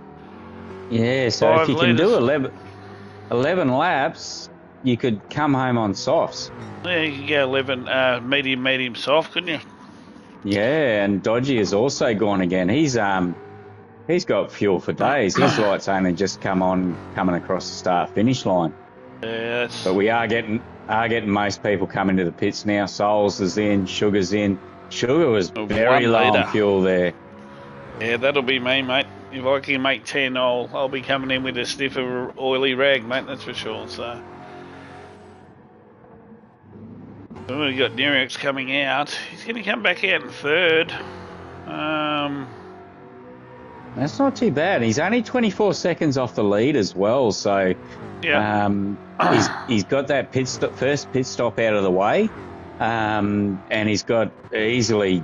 [SPEAKER 2] Yeah, so if you can do 11 laps, you could come home on softs.
[SPEAKER 1] Yeah, you could go 11 medium, soft, couldn't you?
[SPEAKER 2] Yeah, and Dodgy has also gone again. He's got fuel for days. His light's only just coming across the start-finish line.
[SPEAKER 1] Yeah,
[SPEAKER 2] but we are getting most people coming to the pits now. Souls is in, Sugar's in. Sugar was very low on fuel there.
[SPEAKER 1] Yeah, that'll be me, mate. If I can make 10, I'll be coming in with a stiffer oily rag, mate. That's for sure. So we've got Nerex coming out. He's going to come back out in 3rd.
[SPEAKER 2] That's not too bad. He's only 24 seconds off the lead as well. So
[SPEAKER 1] yeah.
[SPEAKER 2] He's got that first pit stop out of the way, and he's got easily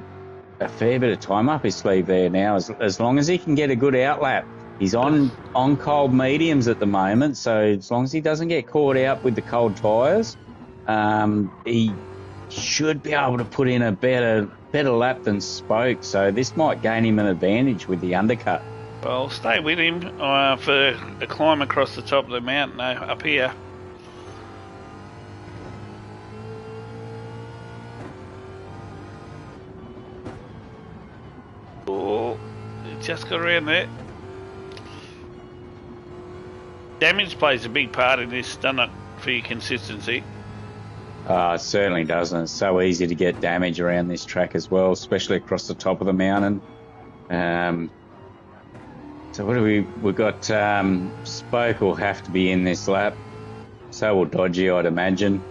[SPEAKER 2] a fair bit of time up his sleeve there now. As long as he can get a good outlap, he's on cold mediums at the moment. So as long as he doesn't get caught out with the cold tyres, he should be able to put in a better lap than Spoke. So this might gain him an advantage with the undercut.
[SPEAKER 1] Well, stay with him for a climb across the top of the mountain up here. Oh, just got around there. Damage plays a big part in this, doesn't it, for your consistency?
[SPEAKER 2] It certainly doesn't. It's so easy to get damage around this track as well, especially across the top of the mountain. So what do we've got? Spoke will have to be in this lap. So will Dodgy, I'd imagine.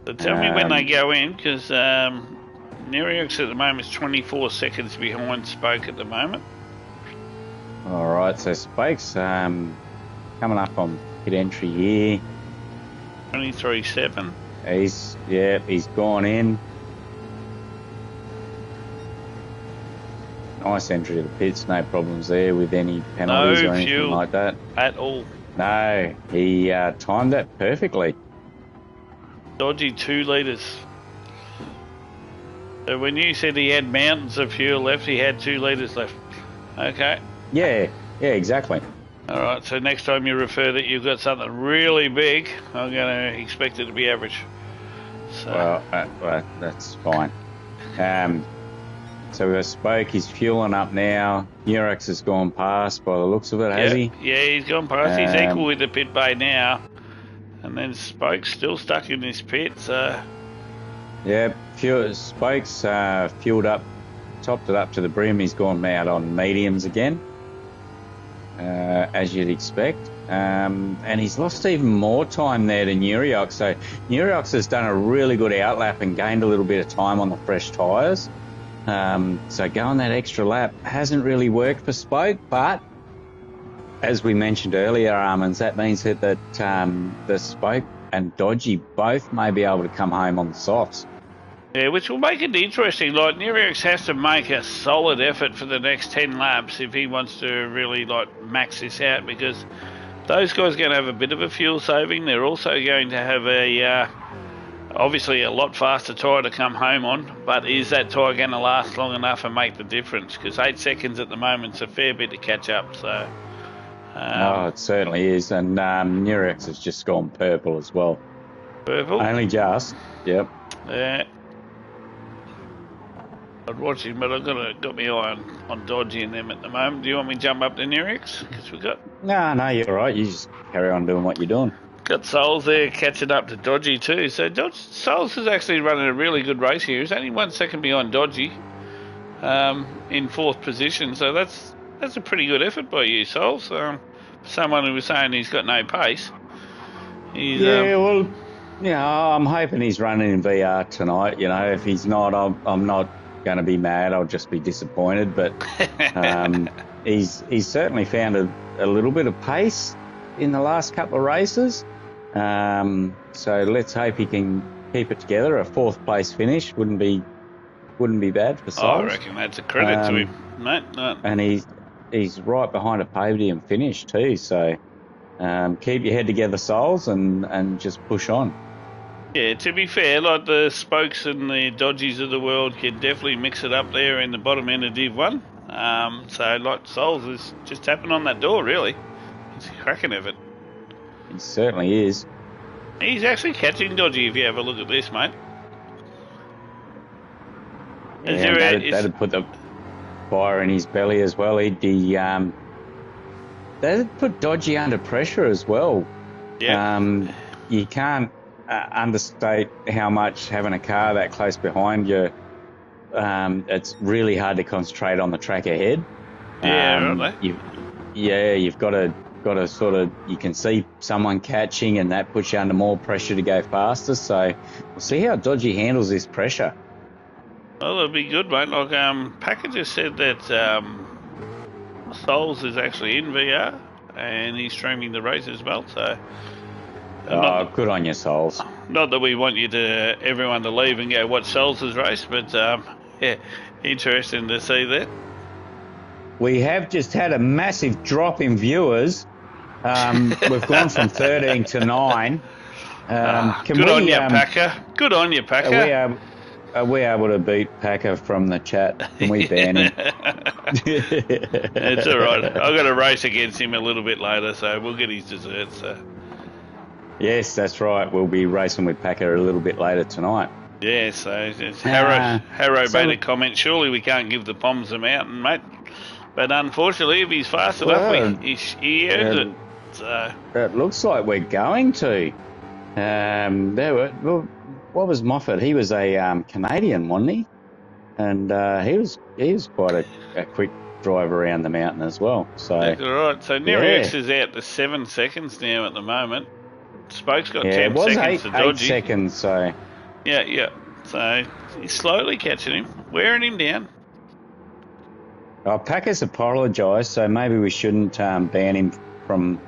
[SPEAKER 1] So tell me when they go in, because Nerex at the moment is 24 seconds behind Spoke at the moment.
[SPEAKER 2] All right, so Spoke's coming up on pit entry here.
[SPEAKER 1] 23.7.
[SPEAKER 2] He's gone in. Nice entry to the pits, no problems there with any penalties or anything like that.
[SPEAKER 1] At all.
[SPEAKER 2] No, he timed that perfectly.
[SPEAKER 1] Dodgy 2 litres. So when you said he had mountains of fuel left, he had 2 litres left. Okay.
[SPEAKER 2] Yeah, exactly.
[SPEAKER 1] All right, so next time you refer that you've got something really big, I'm going to expect it to be average. So.
[SPEAKER 2] Well, that's fine. So we've Spoke, he's fueling up now. Nerex has gone past by the looks of it, has he?
[SPEAKER 1] Yeah, he's gone past. He's equal with the pit bay now. And then Spoke's still stuck in this pit, so...
[SPEAKER 2] Yeah, Spoke's fueled up, topped it up to the brim. He's gone out on mediums again, as you'd expect. And he's lost even more time there to Nereox. So Nereox has done a really good outlap and gained a little bit of time on the fresh tyres. So going that extra lap hasn't really worked for Spoke, but as we mentioned earlier, Armins, that means that the Spoke and Dodgy both may be able to come home on the softs.
[SPEAKER 1] Yeah, which will make it interesting. Like, Nereox has to make a solid effort for the next 10 laps if he wants to really, max this out, because those guys are going to have a bit of a fuel saving. They're also going to have obviously a lot faster tyre to come home on, but is that tyre going to last long enough and make the difference? Because 8 seconds at the moment is a fair bit to catch up. So,
[SPEAKER 2] it certainly is, and Nerex has just gone purple as well.
[SPEAKER 1] Purple?
[SPEAKER 2] Only just, yep.
[SPEAKER 1] Yeah. I'd watch him, but I've got my eye on Dodgy and them at the moment. Do you want me to jump up to Nerex? Because we've got...
[SPEAKER 2] No, you're all right. You just carry on doing what you're doing.
[SPEAKER 1] Got Souls there catching up to Dodgy too. So Souls is actually running a really good race here. He's only 1 second behind Dodgy, in 4th position. So that's a pretty good effort by you, Souls. someone who was saying he's got no pace. He's,
[SPEAKER 2] well, I'm hoping he's running in VR tonight. If he's not, I'm not going to be mad. I'll just be disappointed. But he's certainly found a little bit of pace in the last couple of races. So let's hope he can keep it together. A 4th place finish wouldn't be bad for Soles.
[SPEAKER 1] I reckon that's a credit to him, mate.
[SPEAKER 2] And he's right behind a podium finish too. So keep your head together, Soles, and just push on.
[SPEAKER 1] Yeah, to be fair, like the Spokes and the Dodgies of the world can definitely mix it up there in the bottom end of Div 1. So, like, Soles is just tapping on that door, really. He's cracking of it.
[SPEAKER 2] He certainly is.
[SPEAKER 1] He's actually catching Dodgy if you have a look at this, mate.
[SPEAKER 2] That'd put the fire in his belly as well. That'd put Dodgy under pressure as well.
[SPEAKER 1] Yeah.
[SPEAKER 2] You can't understate how much having a car that close behind you. It's really hard to concentrate on the track ahead.
[SPEAKER 1] Yeah, right.
[SPEAKER 2] You've got to sort of, you can see someone catching, and that puts you under more pressure to go faster. So we'll see how Dodgy handles this pressure.
[SPEAKER 1] Well, it'll be good, mate. Like, Packer just said that Soles is actually in VR and he's streaming the race as well. So,
[SPEAKER 2] good on you, Soles.
[SPEAKER 1] Not that we want everyone to leave and go watch Soles' race, but yeah, interesting to see that.
[SPEAKER 2] We have just had a massive drop in viewers. We've gone from 13 to 9.
[SPEAKER 1] Good on you, Packer. Good on you, Packer.
[SPEAKER 2] Are we able to beat Packer from the chat? Can we ban him?
[SPEAKER 1] It's all right. I've got to race against him a little bit later, so we'll get his dessert. So.
[SPEAKER 2] Yes, that's right. We'll be racing with Packer a little bit later tonight.
[SPEAKER 1] Yeah, so Harrow made a comment. Surely we can't give the Poms a mountain, mate. But unfortunately, if he's fast enough, he earns it. So.
[SPEAKER 2] It looks like we're going to. What was Moffat? He was a Canadian, wasn't he? And he was quite a quick drive around the mountain as well. So
[SPEAKER 1] that's all right. So Nerex is out to 7 seconds now at the moment. Spoke's got 10 seconds to Dodgy.
[SPEAKER 2] 8 seconds, so...
[SPEAKER 1] Yeah. So he's slowly catching him, wearing him down.
[SPEAKER 2] Packer's apologised, so maybe we shouldn't ban him from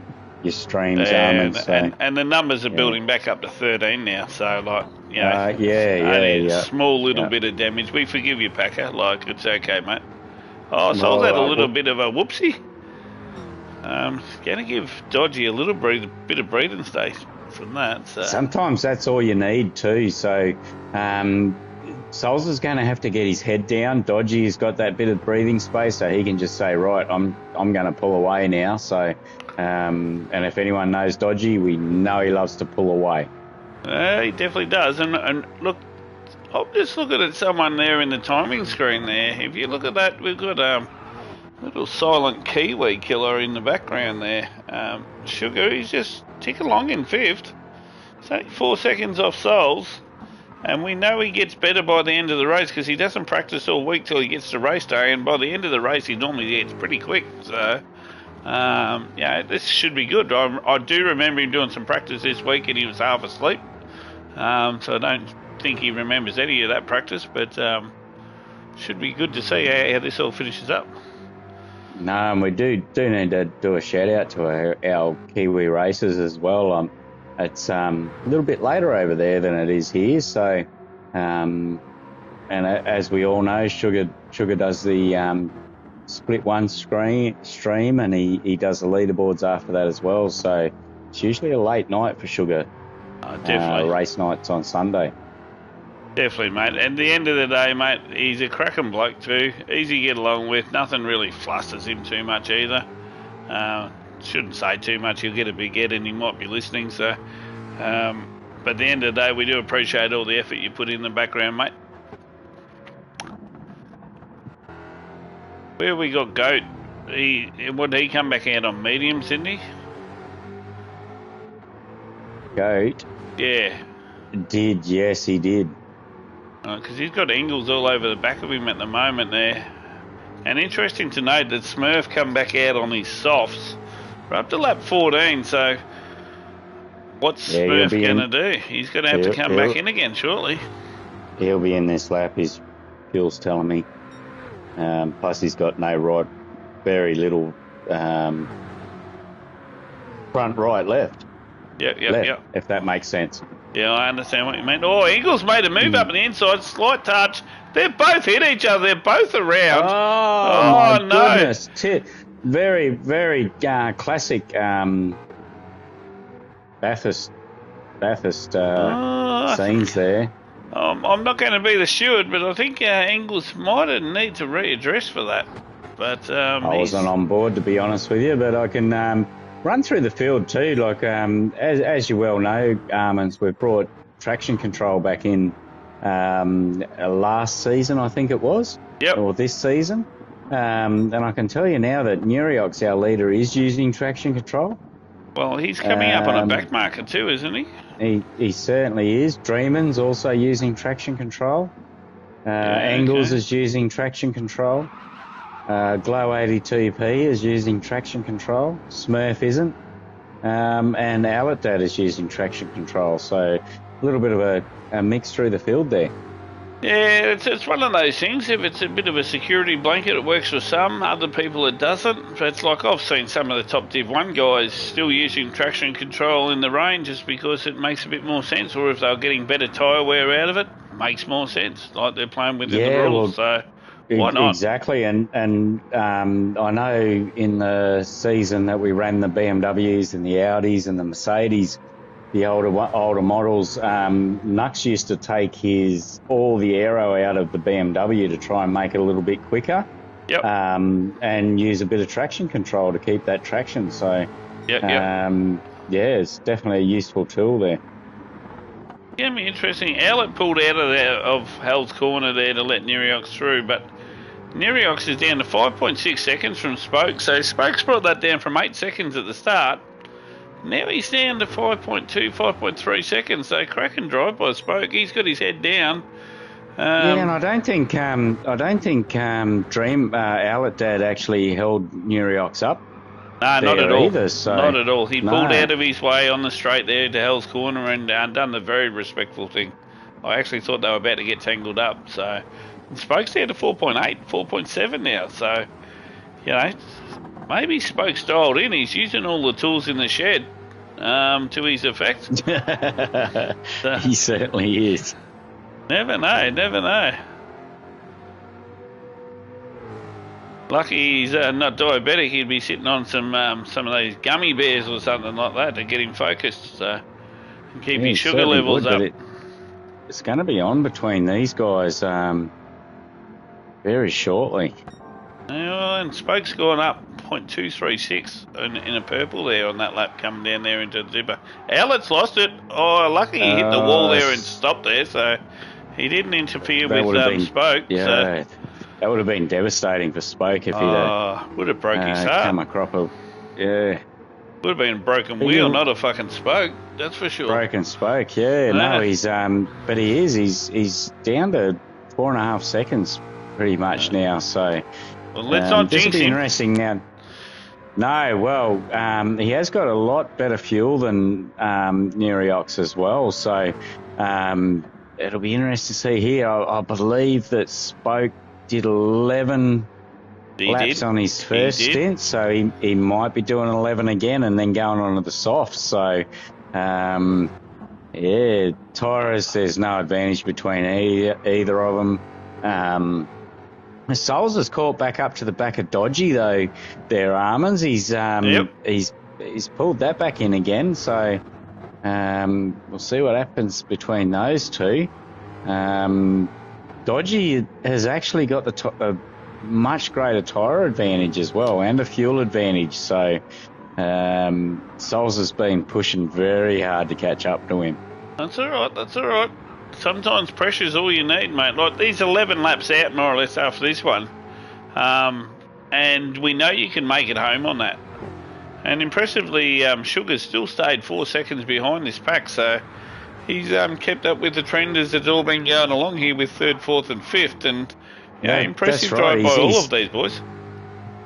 [SPEAKER 2] your streams.
[SPEAKER 1] And the numbers are building back up to 13 now, so, like,
[SPEAKER 2] only
[SPEAKER 1] a small little bit of damage. We forgive you, Packer. Like, it's okay, mate. Oh, so I had a little bit of a whoopsie. Going to give Dodgy a little bit of breathing space from that. So.
[SPEAKER 2] Sometimes that's all you need too. So Soles is going to have to get his head down. Dodgy has got that bit of breathing space, so he can just say, right, I'm going to pull away now. So, and if anyone knows Dodgy, we know he loves to pull away.
[SPEAKER 1] He definitely does. And look, I'm just looking at someone there in the timing screen there. If you look at that, we've got little silent Kiwi killer in the background there. Sugar, he's just ticking along in 5th. So 4 seconds off Soles. And we know he gets better by the end of the race because he doesn't practice all week till he gets to race day. And by the end of the race, he normally gets pretty quick. So, this should be good. I do remember him doing some practice this week and he was half asleep. So I don't think he remembers any of that practice. But should be good to see how this all finishes up.
[SPEAKER 2] No, and we do need to do a shout out to our Kiwi racers as well. It's a little bit later over there than it is here, so and as we all know, Sugar does the split one stream, and he does the leaderboards after that as well. So it's usually a late night for Sugar.
[SPEAKER 1] Definitely
[SPEAKER 2] race nights on Sunday.
[SPEAKER 1] Definitely, mate. At the end of the day, mate, he's a cracking bloke too. Easy to get along with. Nothing really flusters him too much either. Shouldn't say too much. He'll get a big head and he might be listening. So, but at the end of the day, we do appreciate all the effort you put in the background, mate. Where we got Goat? Would he come back out on medium, Sydney?
[SPEAKER 2] Goat?
[SPEAKER 1] Yeah.
[SPEAKER 2] Yes, he did.
[SPEAKER 1] Because he's got angles all over the back of him at the moment there. And interesting to note that Smurf come back out on his softs We're up to lap 14, so what's Smurf going to do? He's going to have to come back in again shortly.
[SPEAKER 2] He'll be in this lap, his fuel's telling me. Plus he's got very little front right left.
[SPEAKER 1] Yep.
[SPEAKER 2] If that makes sense.
[SPEAKER 1] Yeah, I understand what you mean. Oh, Eagles made a move up on the inside, slight touch. They've both hit each other. They're both around.
[SPEAKER 2] Oh my goodness. Very, very classic Bathurst scenes there.
[SPEAKER 1] I'm not going to be the steward, but I think Ingles might need to readdress for that. But
[SPEAKER 2] I wasn't on board, to be honest with you, but I can run through the field too. Like as you well know, Armins, we've brought traction control back in last season, I think it was, or this season. And I can tell you now that Nuriox, our leader, is using traction control.
[SPEAKER 1] Well, he's coming up on a back marker too, isn't he?
[SPEAKER 2] He certainly is. Dreaman's also using traction control. Angles is using traction control. Glow 82P is using traction control. Smurf isn't. And Outlet is using traction control. So a little bit of a mix through the field there.
[SPEAKER 1] Yeah, it's one of those things. If it's a bit of a security blanket, it works for some. Other people, it doesn't. But it's like I've seen some of the top Div 1 guys still using traction control in the rain just because it makes a bit more sense. Or if they're getting better tyre wear out of it, makes more sense. Like they're playing within the rules. So why not?
[SPEAKER 2] Exactly. And I know in the season that we ran the BMWs and the Audis and the Mercedes, the older models, Nux used to take all the aero out of the BMW to try and make it a little bit quicker.
[SPEAKER 1] Yep.
[SPEAKER 2] And use a bit of traction control to keep that traction. So, it's definitely a useful tool there.
[SPEAKER 1] It's going to be interesting. Outlet pulled out of Hal's corner there to let Nuriox through, but Nuriox is down to 5.6 seconds from Spoke. So Spoke's brought that down from 8 seconds at the start. Now he's down to 5.2, 5.3 seconds. So cracking drive by Spoke. He's got his head down.
[SPEAKER 2] And I don't think Dream Outlet Dad actually held Nuriox up.
[SPEAKER 1] No, not at all.
[SPEAKER 2] Either, so.
[SPEAKER 1] Not at all. He pulled out of his way on the straight there to Hell's corner and done the very respectful thing. I actually thought they were about to get tangled up. So Spoke's down to 4.8, 4.7 now. So, maybe Spoke's dialed in. He's using all the tools in the shed to his effect.
[SPEAKER 2] So, he certainly is.
[SPEAKER 1] Never know. Lucky he's not diabetic. He'd be sitting on some of those gummy bears or something like that to get him focused, so and keep his sugar levels up.
[SPEAKER 2] It's going to be on between these guys very shortly.
[SPEAKER 1] And Spoke's gone up 0.236 in a purple there on that lap coming down there into the zipper. Outlet's lost it. Oh, lucky he hit the wall there and stopped there, so he didn't interfere with Spoke.
[SPEAKER 2] Yeah, so. That would have been devastating for Spoke if he'd
[SPEAKER 1] would have broke his heart.
[SPEAKER 2] Come a crop of,
[SPEAKER 1] Would have been a broken wheel, not a fucking Spoke. That's for sure.
[SPEAKER 2] Broken Spoke, no, he's but he's down to 4.5 seconds pretty much now. So
[SPEAKER 1] well, let's not jinx him.
[SPEAKER 2] This will be interesting now. No, well, he has got a lot better fuel than Nuriox as well. So it'll be interesting to see here. I believe that Spoke did 11 laps on his first stint, so he might be doing 11 again and then going on to the softs. So, tyres, there's no advantage between either of them. Souls has caught back up to the back of Dodgy though. There, Armins. He's pulled that back in again. So we'll see what happens between those two. Dodgy has actually got a much greater tyre advantage as well and a fuel advantage. So Souls has been pushing very hard to catch up to him.
[SPEAKER 1] That's all right. Sometimes pressure's all you need, mate. Like these 11 laps out more or less after this one. And we know you can make it home on that. And impressively, Sugar's still stayed 4 seconds behind this pack, so he's kept up with the trend as it's all been going along here with 3rd, 4th and 5th. And impressive drive by all of these boys.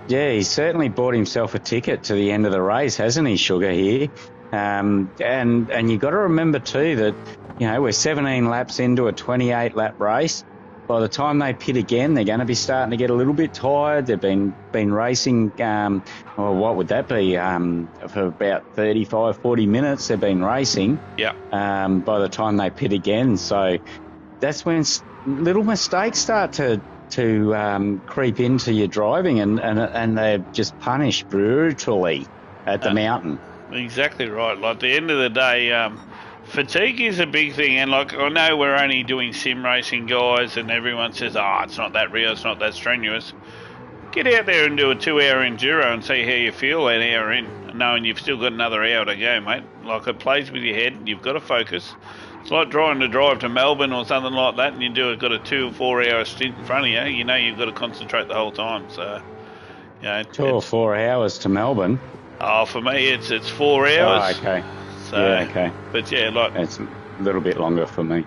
[SPEAKER 2] he's certainly bought himself a ticket to the end of the race, hasn't he, Sugar, here? And you got to remember too that, you know, we're 17 laps into a 28 lap race. By the time they pit again, they're going to be starting to get a little bit tired. They've been racing, what would that be? For about 35, 40 minutes they've been racing.
[SPEAKER 1] Yeah.
[SPEAKER 2] By the time they pit again. So that's when little mistakes start to creep into your driving, and they're just punished brutally at the mountain.
[SPEAKER 1] Exactly right. Like, at the end of the day, fatigue is a big thing, and like, I know we're only doing sim racing, guys, and everyone says, it's not that real, it's not that strenuous. Get out there and do a 2-hour enduro and see how you feel an hour in, knowing you've still got another hour to go, mate. Like, it plays with your head, you've got to focus. It's like trying to drive to Melbourne or something like that, and got a 2 or 4 hour stint in front of you. You know you've got to concentrate the whole time. So, you know,
[SPEAKER 2] 2 or 4 hours to Melbourne.
[SPEAKER 1] Oh, for me, it's 4 hours.
[SPEAKER 2] Oh, okay.
[SPEAKER 1] So,
[SPEAKER 2] yeah, okay.
[SPEAKER 1] But yeah, like,
[SPEAKER 2] it's a little bit longer for me.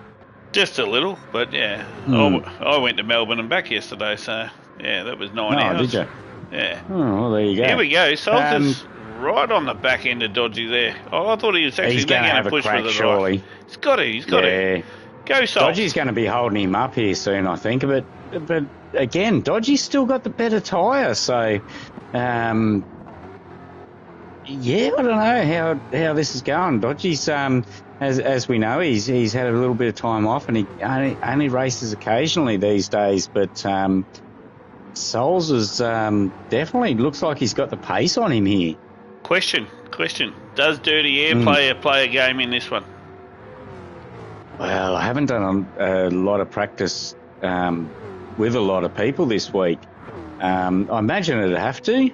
[SPEAKER 1] Just a little, but yeah. I went to Melbourne and back yesterday, so yeah, that was 9 hours.
[SPEAKER 2] Oh, did you?
[SPEAKER 1] Yeah.
[SPEAKER 2] Oh, well, there you go.
[SPEAKER 1] Here we go. Salter's right on the back end of Dodgy there. I thought he was actually going to push for the
[SPEAKER 2] surely.
[SPEAKER 1] right. He's got to. Go, Salt.
[SPEAKER 2] Dodgy's going to be holding him up here soon, I think. But again, Dodgy's still got the better tyre, so yeah, I don't know how this is going. Dodgy's as we know, he's had a little bit of time off, and he only races occasionally these days. But Souls is definitely looks like he's got the pace on him here.
[SPEAKER 1] Question: does Dirty Air play a game in this one?
[SPEAKER 2] Well, I haven't done a lot of practice with a lot of people this week. I imagine it'd have to.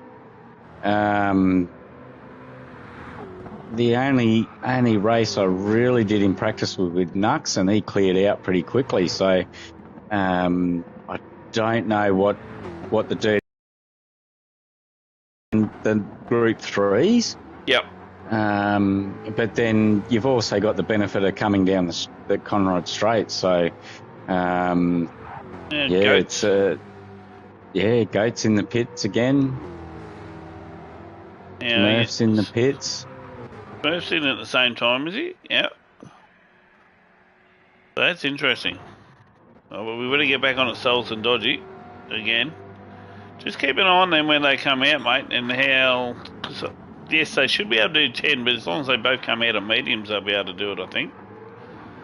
[SPEAKER 2] The only race I really did in practice was with Nux, and he cleared out pretty quickly. So I don't know what the Dirty in the Group 3s.
[SPEAKER 1] Yep.
[SPEAKER 2] But then you've also got the benefit of coming down the Conrod Straight. So
[SPEAKER 1] Goats.
[SPEAKER 2] It's Goats in the pits again. Smurf's in the pits.
[SPEAKER 1] Smurf's in at the same time, is he? Yeah. That's interesting. Oh, well, we better get back on at Souls and Dodgy again. Just keep an eye on them when they come out, mate, and how... Yes, they should be able to do 10, but as long as they both come out of mediums, they'll be able to do it, I think.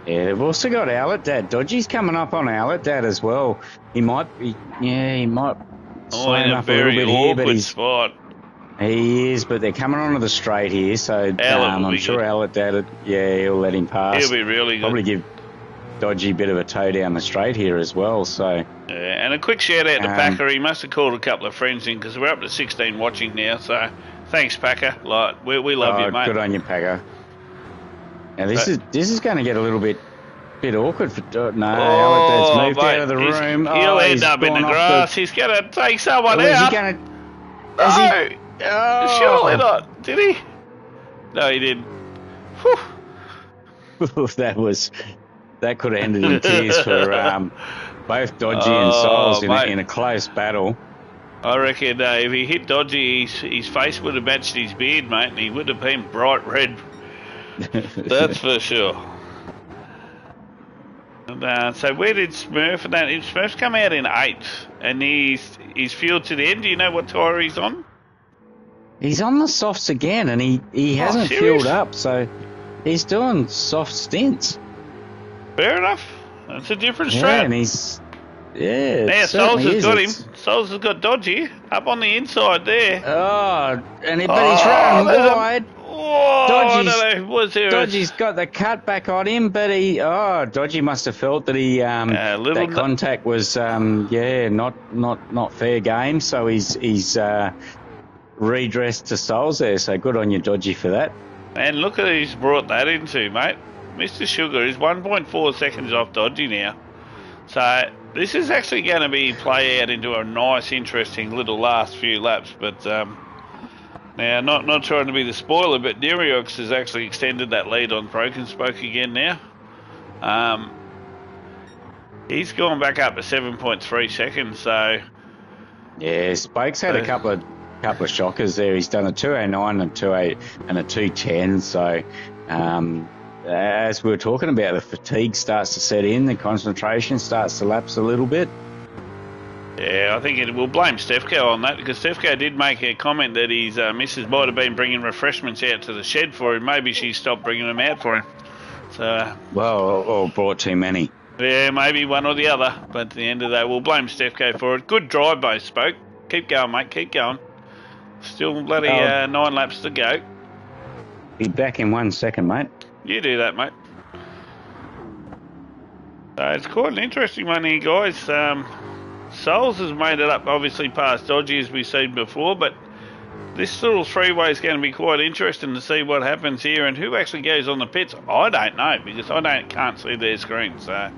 [SPEAKER 2] Yeah, they've also got Outlet Dodgy's coming up on Outlet as well. He might slam up a little bit here, but he's...
[SPEAKER 1] spot.
[SPEAKER 2] He is, but they're coming onto the straight here, so I'm sure Outlet he'll let him pass.
[SPEAKER 1] He'll be really good.
[SPEAKER 2] Probably give Dodgy a bit of a toe down the straight here as well. So
[SPEAKER 1] yeah, and a quick shout out to Packer. He must have called a couple of friends in because we're up to 16 watching now. So thanks, Packer. Like we love you, mate.
[SPEAKER 2] Good on you, Packer. Now this is going to get a little bit awkward for Outlet's moved out of the room.
[SPEAKER 1] He'll end up in the grass. He's going to take someone out. Surely not. Did he? No, he didn't.
[SPEAKER 2] That could have ended in tears for both Dodgy and Souls in a close battle.
[SPEAKER 1] I reckon if he hit Dodgy, his face would have matched his beard, mate, and he would have been bright red. That's for sure. And, so where did Smurf and that? Smurf's come out in 8th, and he's fueled to the end. Do you know what tyre he's on?
[SPEAKER 2] He's on the softs again, and he hasn't fueled up, so he's doing soft stints.
[SPEAKER 1] Fair enough. That's a different strat.
[SPEAKER 2] Yeah, and he's... Yeah,
[SPEAKER 1] now Souls has got him. Souls has got Dodgy up on the inside there.
[SPEAKER 2] Oh, but he's running wide. Dodgy's got the cut back on him, but Dodgy must have felt that that contact was not fair game, so he's redressed to Souls there, so good on you, Dodgy, for that.
[SPEAKER 1] And look at who's brought that into, mate. Mr. Sugar is 1.4 seconds off Dodgy now. So this is actually going to be play out into a nice, interesting little last few laps. But now, not trying to be the spoiler, but Neriox has actually extended that lead on Broken Spoke again now. He's gone back up to 7.3 seconds, so...
[SPEAKER 2] Yeah, Spoke's had a couple of shockers there. He's done a 209 and 28 and a 210. So, as we were talking about, the fatigue starts to set in, the concentration starts to lapse a little bit.
[SPEAKER 1] Yeah, I think we'll blame Stefko on that, because Stefko did make a comment that his missus might have been bringing refreshments out to the shed for him. Maybe she stopped bringing them out for him. So,
[SPEAKER 2] or brought too many.
[SPEAKER 1] Yeah, maybe one or the other. But at the end of the day, we'll blame Stefko for it. Good drive by Spoke. Keep going, mate. Keep going. Still bloody 9 laps to go.
[SPEAKER 2] Be back in 1 second, mate.
[SPEAKER 1] You do that, mate. So it's quite an interesting one here, guys. Souls has made it up, obviously, past Dodgy, as we've seen before, but this little three-way is going to be quite interesting to see what happens here and who actually goes on the pits. I don't know, because I can't see their screen. So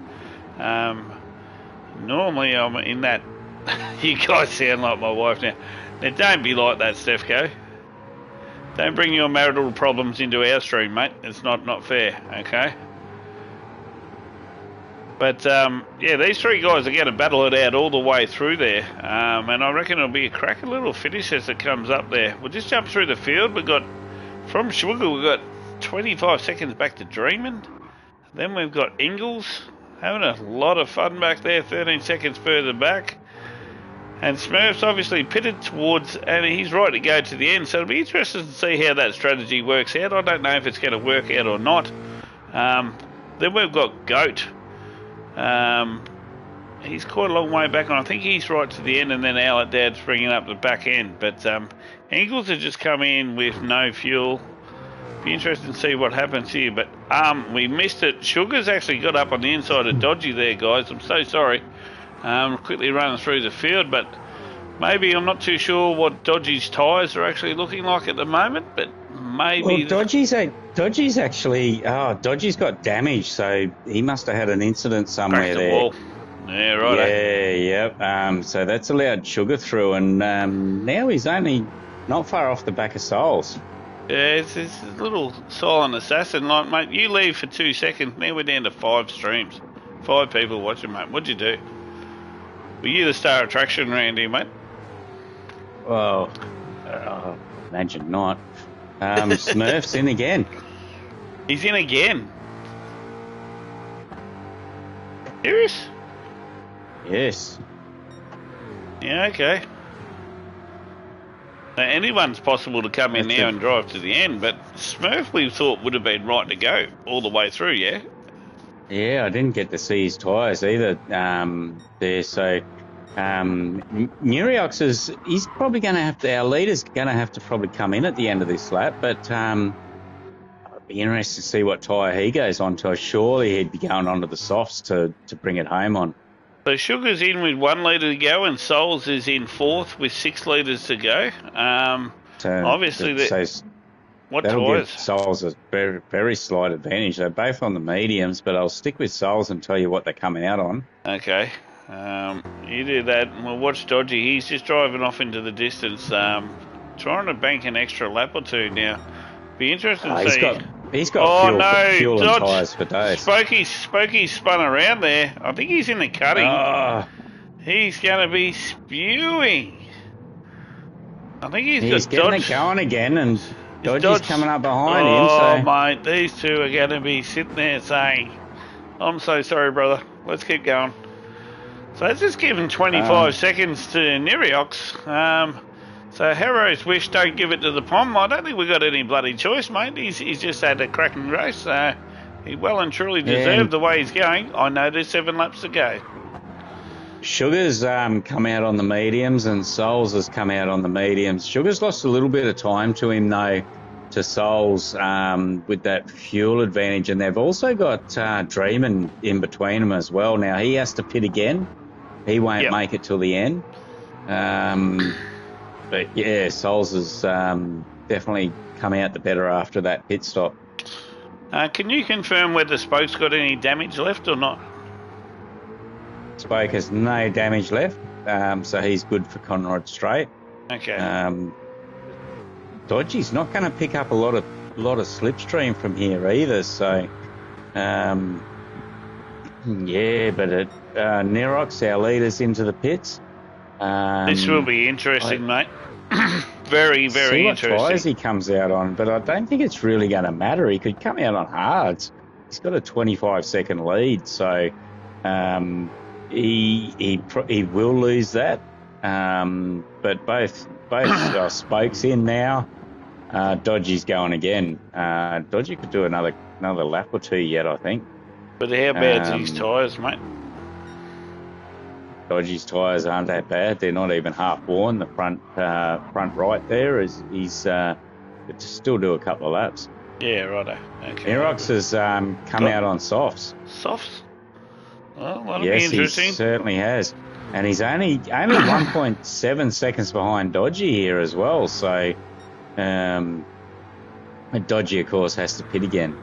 [SPEAKER 1] normally I'm in that. You guys sound like my wife now. Now, don't be like that, Stefko. Don't bring your marital problems into our stream, mate. It's not fair, okay? But, yeah, these three guys are going to battle it out all the way through there. And I reckon it'll be a cracking little finish as it comes up there. We'll just jump through the field. We've got, from Sugar, we've got 25 seconds back to Dreamin'. Then we've got Ingalls having a lot of fun back there, 13 seconds further back. And Smurf's obviously pitted towards, and he's right to go to the end. So it'll be interesting to see how that strategy works out. I don't know if it's going to work out or not. Then we've got Goat. He's quite a long way back, and I think he's right to the end, and then Owlet Dad's bringing up the back end. But Ingalls have just come in with no fuel. Be interesting to see what happens here. But we missed it. Sugar's actually got up on the inside of Dodgy there, guys. I'm so sorry. Quickly running through the field, but maybe I'm not too sure what Dodgy's tyres are actually looking like at the moment, but maybe...
[SPEAKER 2] Well, Dodgy's actually... Dodgy's got damage, so he must have had an incident somewhere there.
[SPEAKER 1] Wall. Yeah, right.
[SPEAKER 2] Yeah, yep. So that's allowed Sugar through, and now he's only not far off the back of Souls.
[SPEAKER 1] Yeah, it's this little silent assassin. Like, mate, you leave for 2 seconds, now we're down to 5 streams. 5 people watching, mate. What'd you do? Were you the star attraction around here, mate?
[SPEAKER 2] Well, imagine not. Smurf's in again.
[SPEAKER 1] He's in again? Serious?
[SPEAKER 2] Yes.
[SPEAKER 1] Yeah, okay. Now, anyone's possible to come in now and drive to the end, but Smurf we thought would have been right to go all the way through, yeah?
[SPEAKER 2] Yeah, I didn't get to see his tyres either there, so Muriox he's probably going to have to, our leader's going to have to probably come in at the end of this lap, but I'd be interested to see what tyre he goes on to. Surely he'd be going on to the softs to bring it home on.
[SPEAKER 1] So Sugar's in with 1 litre to go, and Souls is in 4th with 6 litres to go. Obviously, what
[SPEAKER 2] that'll
[SPEAKER 1] tyres?
[SPEAKER 2] give Souls a very, very slight advantage. They're both on the mediums, but I'll stick with Souls and tell you what they're coming out on.
[SPEAKER 1] Okay. You do that, and we'll watch Dodgy. He's just driving off into the distance, trying to bank an extra lap or two now. Be interesting to see.
[SPEAKER 2] He's got fuel and tyres for days.
[SPEAKER 1] Spokey spun around there. I think he's in the cutting. He's going to be spewing. I think he's
[SPEAKER 2] getting
[SPEAKER 1] Dodge.
[SPEAKER 2] it going again, and Dodgy's coming up behind him.
[SPEAKER 1] Oh, mate, these two are going to be sitting there saying, I'm so sorry, brother. Let's keep going. So let's just give him 25 seconds to Neriox. So Harrow's wish, don't give it to the Pom. I don't think we've got any bloody choice, mate. He's just had a cracking race. He well and truly deserved the way he's going. I know there's 7 laps to go.
[SPEAKER 2] Sugar's come out on the mediums, and Souls has come out on the mediums. Sugar's lost a little bit of time to him, though, to Souls with that fuel advantage. And they've also got Dreamin' in between them as well. Now, he has to pit again. He won't make it till the end. But yeah, Souls has definitely come out the better after that pit stop.
[SPEAKER 1] Can you confirm whether Spoke's got any damage left or not?
[SPEAKER 2] Spoke has no damage left, so he's good for Conrod Straight.
[SPEAKER 1] Okay.
[SPEAKER 2] Dodgy's not going to pick up a lot of slipstream from here either. So, but Nerox, our leader's into the pits.
[SPEAKER 1] This will be interesting, mate. Very, very
[SPEAKER 2] see what
[SPEAKER 1] interesting.
[SPEAKER 2] tyres he comes out on, but I don't think it's really going to matter. He could come out on hards. He's got a 25-second lead, so he will lose that. But both spokes in now. Dodgy's going again. Dodgy could do another lap or two yet, I think.
[SPEAKER 1] But how bad's his tyres, mate?
[SPEAKER 2] Dodgy's tyres aren't that bad. They're not even half worn. The front right there he's could still do a couple of laps.
[SPEAKER 1] Yeah, righto. Okay.
[SPEAKER 2] Nerox has come out on softs.
[SPEAKER 1] Softs? Well, that'll
[SPEAKER 2] yes,
[SPEAKER 1] be interesting.
[SPEAKER 2] He certainly has. And he's only 1.7 seconds behind Dodgy here as well. So Dodgy, of course, has to pit again.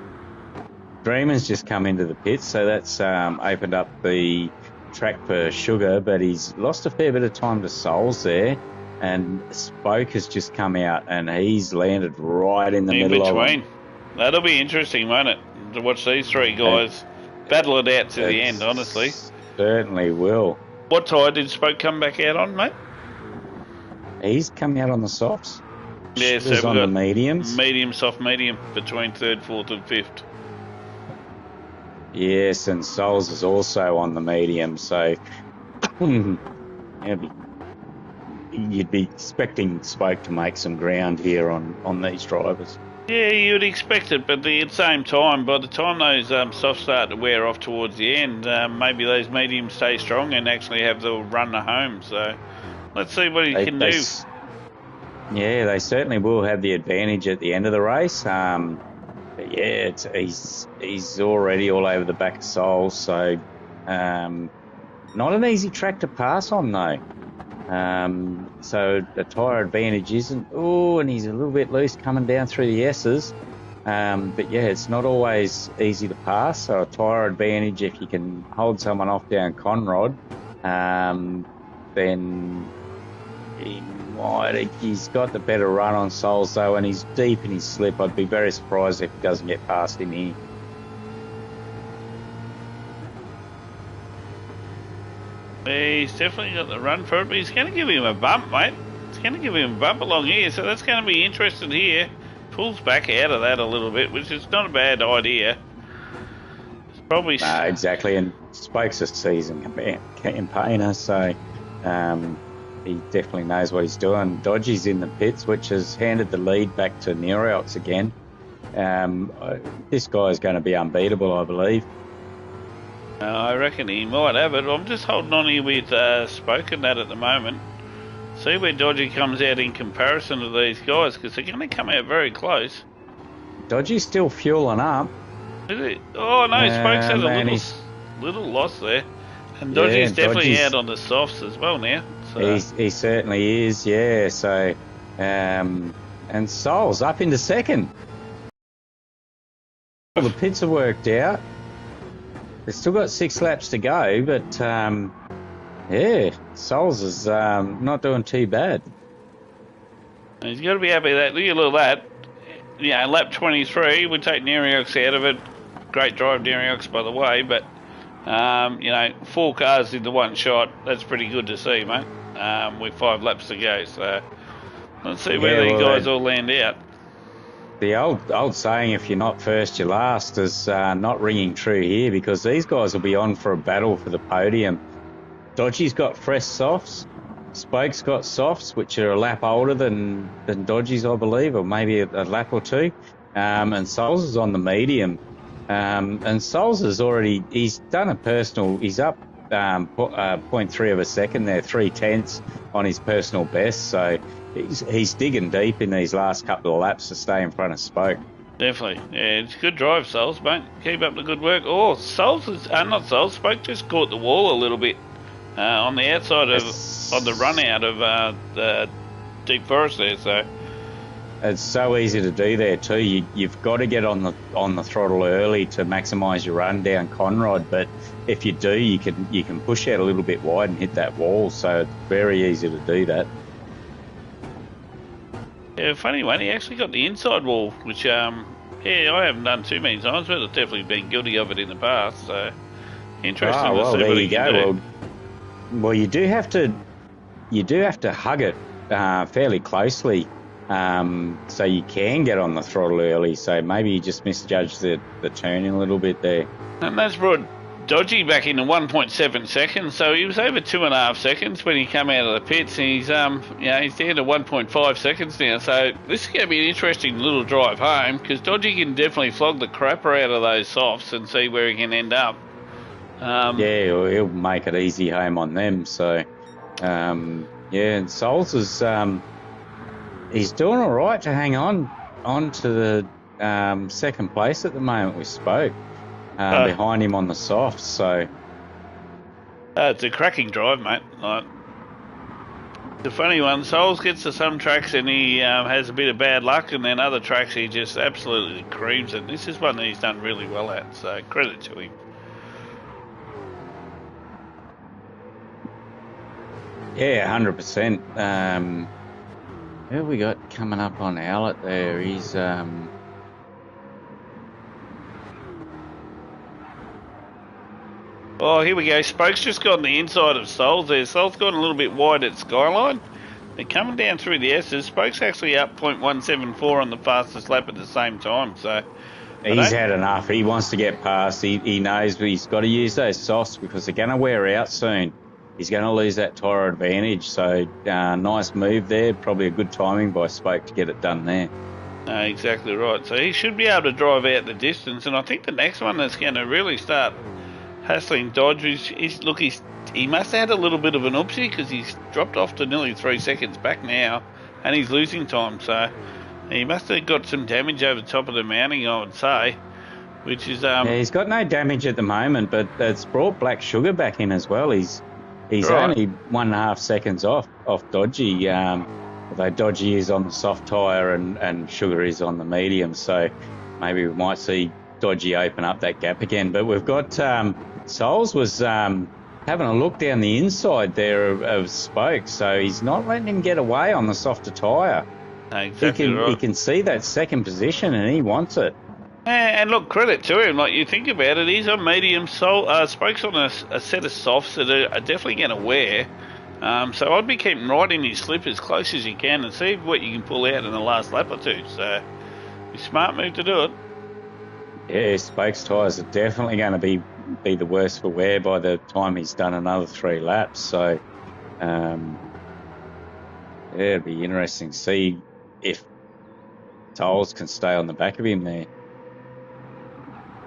[SPEAKER 2] Dreamer's just come into the pits, so that's opened up the track for Sugar, but he's lost a fair bit of time to Souls there. And Spoke has just come out, and he's landed right in the middle of them.
[SPEAKER 1] That'll be interesting, won't it? To watch these three guys battle it out to the end, honestly.
[SPEAKER 2] Certainly will.
[SPEAKER 1] What tyre did Spoke come back out on, mate?
[SPEAKER 2] He's coming out on the softs.
[SPEAKER 1] Yeah, so
[SPEAKER 2] we've on the mediums.
[SPEAKER 1] Medium, soft, medium, between third, fourth and fifth.
[SPEAKER 2] Yes, and Souls is also on the medium, so you'd be expecting Spoke to make some ground here on these drivers.
[SPEAKER 1] Yeah, you'd expect it, but at the same time, by the time those softs start to wear off towards the end, maybe those mediums stay strong and actually have the run to home. So let's see what he can do.
[SPEAKER 2] Yeah, they certainly will have the advantage at the end of the race. But yeah, he's already all over the back of Souls, so not an easy track to pass on though. So the tyre advantage isn't. Oh, and he's a little bit loose coming down through the S's. But yeah, it's not always easy to pass. So a tyre advantage, if you can hold someone off down Conrod, then he's got the better run on Souls though, and he's deep in his slip. I'd be very surprised if he doesn't get past him here.
[SPEAKER 1] He's definitely got the run for it, but he's going to give him a bump, mate. He's going to give him a bump along here, so that's going to be interesting here. Pulls back out of that a little bit, which is not a bad idea. It's probably...
[SPEAKER 2] No, exactly, and Spoke's a seasoned campaigner, so he definitely knows what he's doing. Dodgy's in the pits, which has handed the lead back to Nerox again. This guy's going to be unbeatable, I believe.
[SPEAKER 1] I reckon he might have it. I'm just holding on here with Spoke and that at the moment. See where Dodgy comes out in comparison to these guys, because they're going to come out very close.
[SPEAKER 2] Dodgy's still fueling up.
[SPEAKER 1] Is it? Oh no, Spoke's had a little loss there. And Dodgy's definitely out on the softs as well now. So.
[SPEAKER 2] He certainly is, yeah. So, and Souls up into second. Well, the pits are worked out. They've still got 6 laps to go, but yeah, Souls is not doing too bad.
[SPEAKER 1] He's got to be happy with that. Look at all that. Yeah, lap 23, we take Nerox out of it. Great drive, Nerox, by the way, but 4 cars into one shot, that's pretty good to see, mate, with 5 laps to go. So let's see where these guys all land out.
[SPEAKER 2] The old saying, if you're not first, you're last, is not ringing true here, because these guys will be on for a battle for the podium. Dodgy's got fresh softs. Spoke's got softs, which are a lap older than Dodgy's, I believe, or maybe a lap or two. And Souls is on the medium. And Souls has he's done a personal, he's up 0.3 of a second there, 3/10 on his personal best. So he's digging deep in these last couple of laps to stay in front of Spoke.
[SPEAKER 1] Definitely. Yeah, it's a good drive, Souls, mate. Keep up the good work. Oh, Spoke just caught the wall a little bit on the outside of the run out of the Deep Forest there. So
[SPEAKER 2] it's so easy to do there too. You've got to get on the throttle early to maximise your run down Conrod. But if you do, you can push out a little bit wide and hit that wall. So it's very easy to do that.
[SPEAKER 1] Yeah, funny one. He actually got the inside wall, which I haven't done too many times, but I've definitely been guilty of it in the past. So interesting to see what he can do.
[SPEAKER 2] Well, you do have to you do have to hug it fairly closely, so you can get on the throttle early. So maybe you just misjudged the turning a little bit there.
[SPEAKER 1] And that's brought Dodgy back into 1.7 seconds, so he was over 2.5 seconds when he came out of the pits. And he's he's down to 1.5 seconds now. So this is going to be an interesting little drive home, because Dodgy can definitely flog the crapper out of those softs and see where he can end up.
[SPEAKER 2] He'll make it easy home on them. So and Souls is he's doing all right to hang on to the second place at the moment. We spoke. Behind him on the softs, so
[SPEAKER 1] it's a cracking drive, mate. Like, the funny one, Souls gets to some tracks and he has a bit of bad luck, and then other tracks he just absolutely creams it. This is one that he's done really well at, so credit to him.
[SPEAKER 2] Yeah, 100%. Who have we got coming up on Owlett there? He's
[SPEAKER 1] Oh, here we go. Spoke's just got on the inside of Souls there. Souls gone a little bit wide at Skyline. They're coming down through the S's. Spoke's actually up 0.174 on the fastest lap at the same time. So
[SPEAKER 2] he's had enough. He wants to get past. He knows he's got to use those softs because they're going to wear out soon. He's going to lose that tyre advantage. So nice move there. Probably a good timing by Spoke to get it done there.
[SPEAKER 1] Exactly right. So he should be able to drive out the distance. And I think the next one that's going to really start hassling Dodge he must have had a little bit of an oopsie, because he's dropped off to nearly 3 seconds back now, and he's losing time. So he must have got some damage over the top of the mounting, I would say, which is
[SPEAKER 2] he's got no damage at the moment, but it's brought Black Sugar back in as well. He's right. Only 1.5 seconds off Dodgy, although Dodgy is on the soft tyre and Sugar is on the medium, so maybe we might see Dodgy open up that gap again. But we've got Souls was having a look down the inside there of Spoke, so he's not letting him get away on the softer tyre.
[SPEAKER 1] Exactly right.
[SPEAKER 2] He can see that second position and he wants it.
[SPEAKER 1] And look, credit to him. Like, you think about it, he's on medium. Spoke's on a set of softs that are definitely going to wear. So I'd be keeping right in his slip as close as you can and see what you can pull out in the last lap or two. So it's a smart move to do it.
[SPEAKER 2] Yeah, Spoke's tyres are definitely going to be the worst for wear by the time he's done another 3 laps. So, it'll be interesting to see if Souls can stay on the back of him there.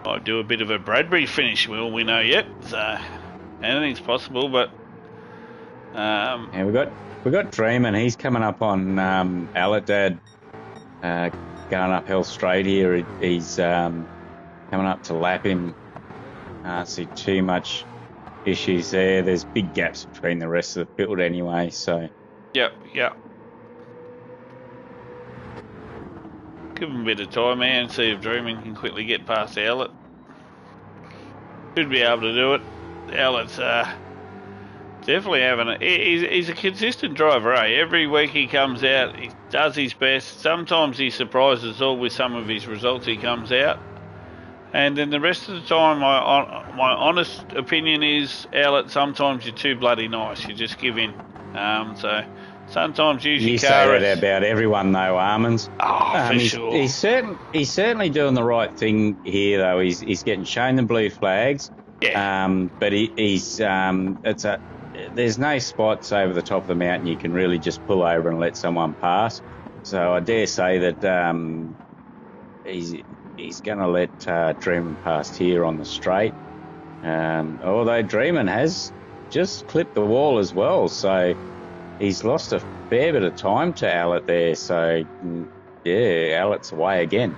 [SPEAKER 1] I'd do a bit of a Bradbury finish, will we know yet? So anything's possible, but
[SPEAKER 2] yeah, we got Dreamin. He's coming up on Aladad, going uphill straight here. He's coming up to lap him. Can't see too much issues there. There's big gaps between the rest of the field anyway, so.
[SPEAKER 1] Yep. Give him a bit of time, man, and see if Dreaming can quickly get past Owlett. Should be able to do it. Owlett's definitely having a... He's a consistent driver, eh? Every week he comes out, he does his best. Sometimes he surprises all with some of his results he comes out. And then the rest of the time, my honest opinion is, Owlett, sometimes you're too bloody nice. You just give in. So sometimes use your car.
[SPEAKER 2] You say that about everyone, though, Armans.
[SPEAKER 1] Oh, for sure.
[SPEAKER 2] He's certainly doing the right thing here, though. He's getting shown the blue flags.
[SPEAKER 1] Yeah.
[SPEAKER 2] But there's no spots over the top of the mountain you can really just pull over and let someone pass. So I dare say that he's going to let Dreamin pass here on the straight. Although Dreamin has just clipped the wall as well, so he's lost a fair bit of time to Owlett there. So, yeah, Owlett's away again.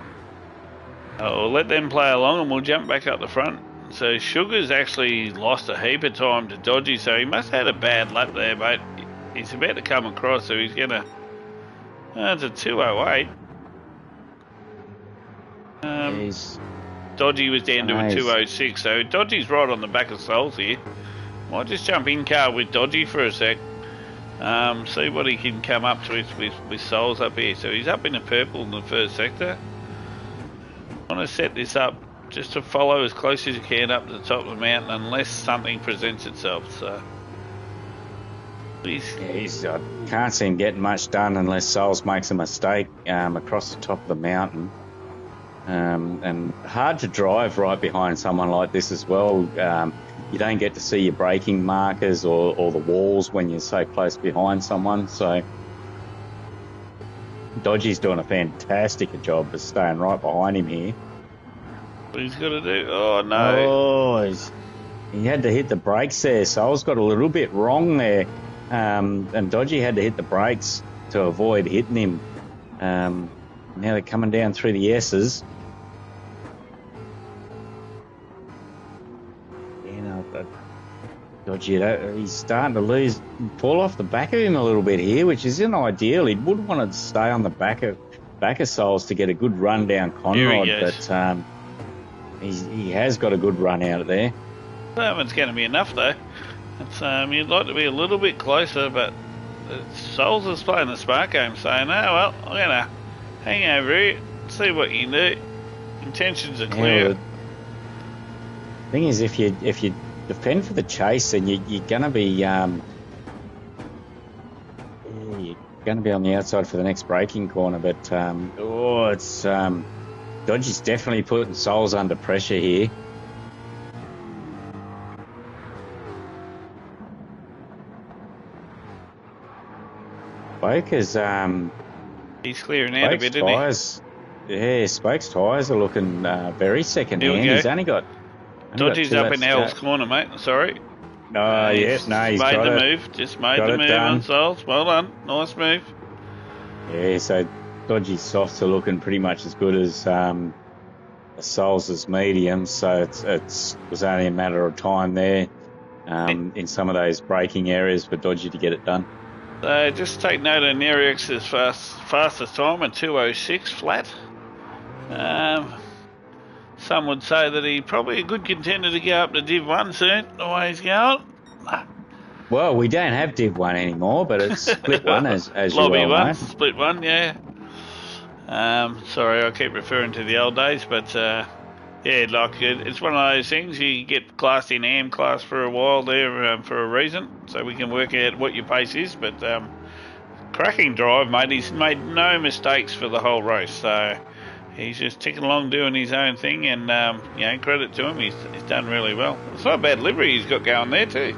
[SPEAKER 1] We'll let them play along and we'll jump back up the front. So Sugar's actually lost a heap of time to Dodgy, so he must have had a bad lap there, but he's about to come across, so he's going to... it's a 2:08. Dodgy was down to a 2:06, so Dodgy's right on the back of Souls here. Might just jump in car with Dodgy for a sec. See what he can come up to with Souls up here. So he's up in the purple in the first sector. I want to set this up just to follow as close as you can up to the top of the mountain unless something presents itself. So
[SPEAKER 2] I can't see him getting much done unless Souls makes a mistake across the top of the mountain. And hard to drive right behind someone like this as well. You don't get to see your braking markers or the walls when you're so close behind someone. So Dodgy's doing a fantastic job of staying right behind him here.
[SPEAKER 1] What he's got to do? Oh, no.
[SPEAKER 2] Oh, he had to hit the brakes there. Souls got a little bit wrong there. And Dodgy had to hit the brakes to avoid hitting him. Now they're coming down through the S's. Dodgy, he's starting to pull off the back of him a little bit here, which isn't ideal. He would want to stay on the back of Souls to get a good run down Conrod, but he has got a good run out of there.
[SPEAKER 1] That one's going to be enough though. It's, you'd like to be a little bit closer, but Souls is playing the smart game, saying, "Oh well, I'm going to hang over here, see what you can do." Intentions are clear.
[SPEAKER 2] The thing is, if you defend for the chase, then you're going to be on the outside for the next braking corner. But Dodgy's definitely putting Souls under pressure here. Spoke is
[SPEAKER 1] he's clearing out a bit, isn't he?
[SPEAKER 2] Yeah, Spoke's tyres are looking very second hand. He's only got.
[SPEAKER 1] Dodgy's up in Hell's corner, mate. Sorry.
[SPEAKER 2] He's
[SPEAKER 1] made the move. Just made the move on Souls. Well done. Nice move.
[SPEAKER 2] Yeah, so Dodgy's softs are looking pretty much as good as Souls' medium. So it was only a matter of time there in some of those braking areas for Dodgy to get it done.
[SPEAKER 1] So just take note of Nerix's fastest time at 2:06 flat. Some would say that he's probably a good contender to go up to Div 1 soon, the way he's going.
[SPEAKER 2] Well, we don't have Div 1 anymore, but it's Split 1 as you
[SPEAKER 1] Lobby
[SPEAKER 2] well
[SPEAKER 1] 1,
[SPEAKER 2] know.
[SPEAKER 1] Split 1, yeah. Sorry, I keep referring to the old days, but it's one of those things. You get classed in AM class for a while there for a reason, so we can work out what your pace is, but cracking drive, mate. He's made no mistakes for the whole race, so he's just ticking along doing his own thing, and credit to him, he's done really well. It's not a bad livery he's got going there too.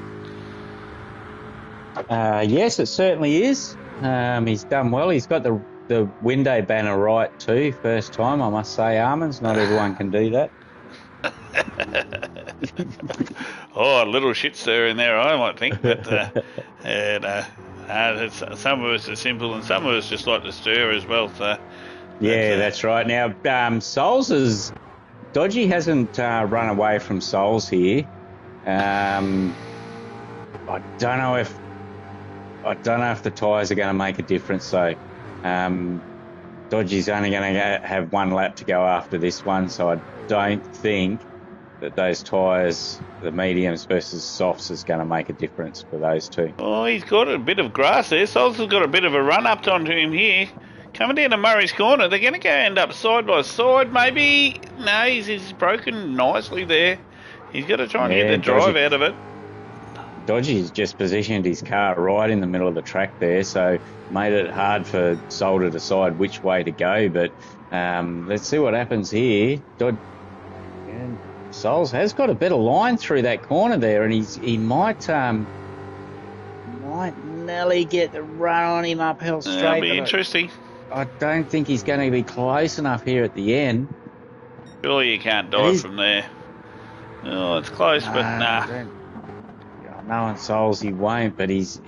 [SPEAKER 2] Yes, it certainly is. He's done well. He's got the window banner right too, first time, I must say, Armands. Not everyone can do that.
[SPEAKER 1] A little shit stir in there, I might think, but some of us are simple and some of us just like to stir as well, so...
[SPEAKER 2] Yeah, that's right. Now, Dodgy hasn't run away from Souls here. I don't know if the tyres are going to make a difference. So, Dodgy's only going to have one lap to go after this one. So I don't think that those tyres, the mediums versus softs, is going to make a difference for those two.
[SPEAKER 1] Oh, he's got a bit of grass there. Souls has got a bit of a run up onto him here. Coming down to Murray's corner, they're going to end up side by side, maybe. No, he's broken nicely there. He's got to try and get the drive out of it.
[SPEAKER 2] Dodgy's just positioned his car right in the middle of the track there, so made it hard for Soul to decide which way to go. But let's see what happens here. Souls has got a better line through that corner there, and he might nearly get the run on him uphill straight.
[SPEAKER 1] That'll be interesting.
[SPEAKER 2] I don't think he's going to be close enough here at the end.
[SPEAKER 1] Surely you can't dive from there. Oh, it's close, but nah.
[SPEAKER 2] Knowing Souls, he won't, but he's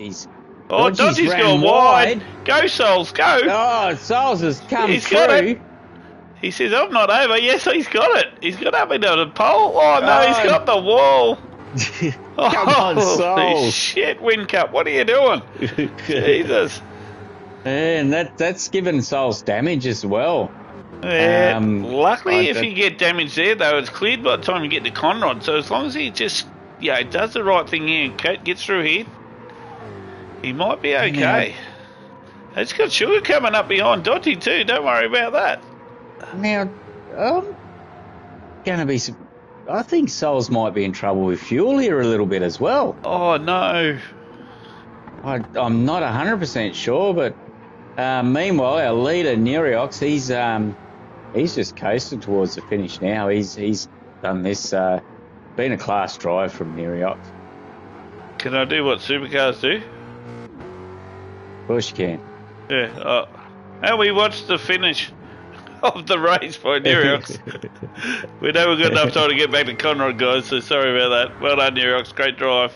[SPEAKER 1] Oh, Dodgy's gone wide. Go, Souls, go.
[SPEAKER 2] Oh, Souls has come
[SPEAKER 1] He's
[SPEAKER 2] through.
[SPEAKER 1] got it. He says, I'm not over. Yes, he's got it. He's got up into the pole. Oh, no, he's got the wall.
[SPEAKER 2] Come on, Souls.
[SPEAKER 1] Shit, Win-Cup, what are you doing? Jesus.
[SPEAKER 2] And that's given Souls damage as well.
[SPEAKER 1] Yeah, luckily, if you get damage there, though, it's cleared by the time you get to Conrod. So as long as he just, does the right thing here and gets through here, he might be okay. It's got Sugar coming up behind Dodgy too. Don't worry about that.
[SPEAKER 2] Now, I think Souls might be in trouble with fuel here a little bit as well.
[SPEAKER 1] Oh, no.
[SPEAKER 2] I'm not 100% sure, but meanwhile, our leader Neriox, he's just coasted towards the finish now. He's done this. Been a class drive from Neriox.
[SPEAKER 1] Can I do what supercars do?
[SPEAKER 2] Of course you can.
[SPEAKER 1] Yeah. And we watched the finish of the race by Neriox. We never got enough time to get back to Conrod, guys, so sorry about that. Well done, Neriox. Great drive.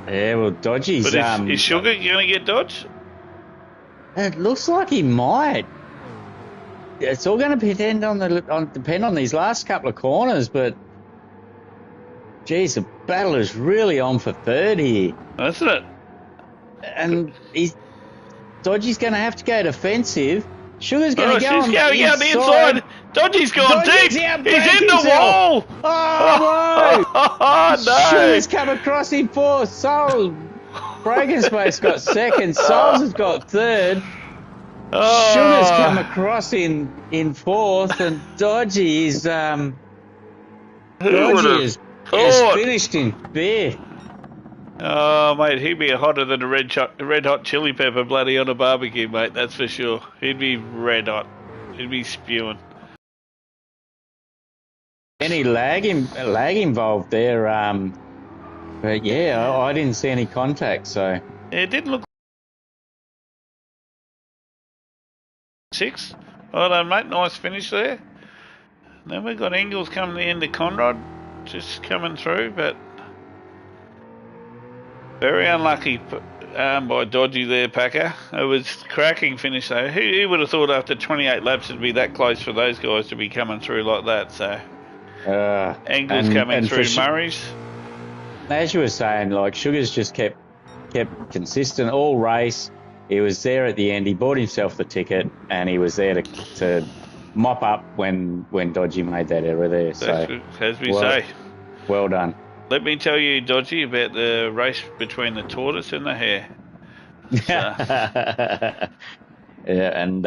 [SPEAKER 2] Yeah, well, Dodgy's...
[SPEAKER 1] But is Sugar going to get dodged?
[SPEAKER 2] It looks like he might. It's all going to depend on these last couple of corners, but... Geez, the battle is really on for third here.
[SPEAKER 1] Isn't it?
[SPEAKER 2] And Dodgy's going to have to go defensive. Sugar's going to go on
[SPEAKER 1] the inside. Dodgy's gone deep. He's in the wall.
[SPEAKER 2] Oh, no.
[SPEAKER 1] Oh, no.
[SPEAKER 2] Sugar's come across in fourth. Souls, Braken Space got second. Souls has got third.
[SPEAKER 1] Oh.
[SPEAKER 2] Sugar's come across in fourth, and Dodgy is finished in fifth.
[SPEAKER 1] Oh, mate, he'd be hotter than a red hot chili pepper bloody on a barbecue, mate, that's for sure. He'd be red hot. He'd be spewing.
[SPEAKER 2] Any lag involved there, but yeah, I didn't see any contact, so...
[SPEAKER 1] It didn't look... 6. Well done, mate, nice finish there. Then we've got Engels coming the end of Conrod, just coming through, but... Very unlucky by Dodgy there, Packer. It was cracking finish though. Who would have thought after 28 laps it'd be that close for those guys to be coming through like that? So Engels coming through Murray's.
[SPEAKER 2] As you were saying, like Sugar's just kept consistent all race. He was there at the end. He bought himself the ticket, and he was there to mop up when Dodgy made that error there. So
[SPEAKER 1] as we say,
[SPEAKER 2] well done.
[SPEAKER 1] Let me tell you, Dodgy, about the race between the tortoise and the hare.
[SPEAKER 2] Yeah, and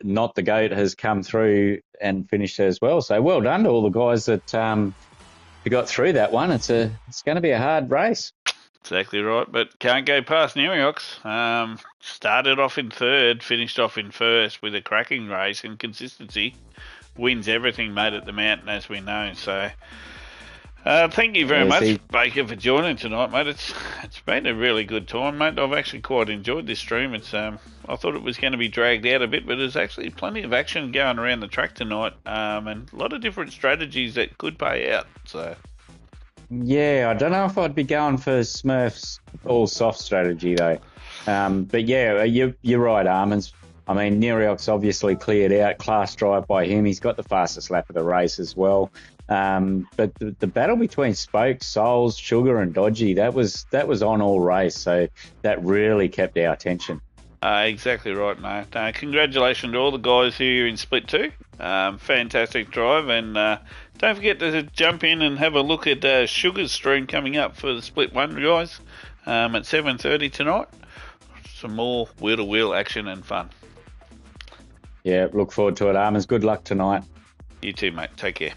[SPEAKER 2] Not the Goat has come through and finished as well. So well done to all the guys that who got through that one. It's going to be a hard race.
[SPEAKER 1] Exactly right, but can't go past Neriox. Started off in third, finished off in first with a cracking race, and consistency wins everything, mate, at the mountain, as we know. So... thank you very much, Baker, for joining tonight, mate. It's been a really good time, mate. I've actually quite enjoyed this stream. It's I thought it was going to be dragged out a bit, but there's actually plenty of action going around the track tonight, and a lot of different strategies that could pay out. So,
[SPEAKER 2] yeah, I don't know if I'd be going for Smurf's all soft strategy though. But yeah, you're right, Armans. I mean, Neriox obviously cleared out. Class drive by him. He's got the fastest lap of the race as well. But the battle between Spoke, Souls, Sugar and Dodgy, that was on all race, so that really kept our attention.
[SPEAKER 1] Exactly right, mate. Congratulations to all the guys here in Split 2. Fantastic drive, and don't forget to jump in and have a look at Sugar's stream coming up for the Split 1, guys, at 7:30 tonight. Some more wheel-to-wheel action and fun.
[SPEAKER 2] Yeah, look forward to it, Armors. Good luck tonight.
[SPEAKER 1] You too, mate. Take care.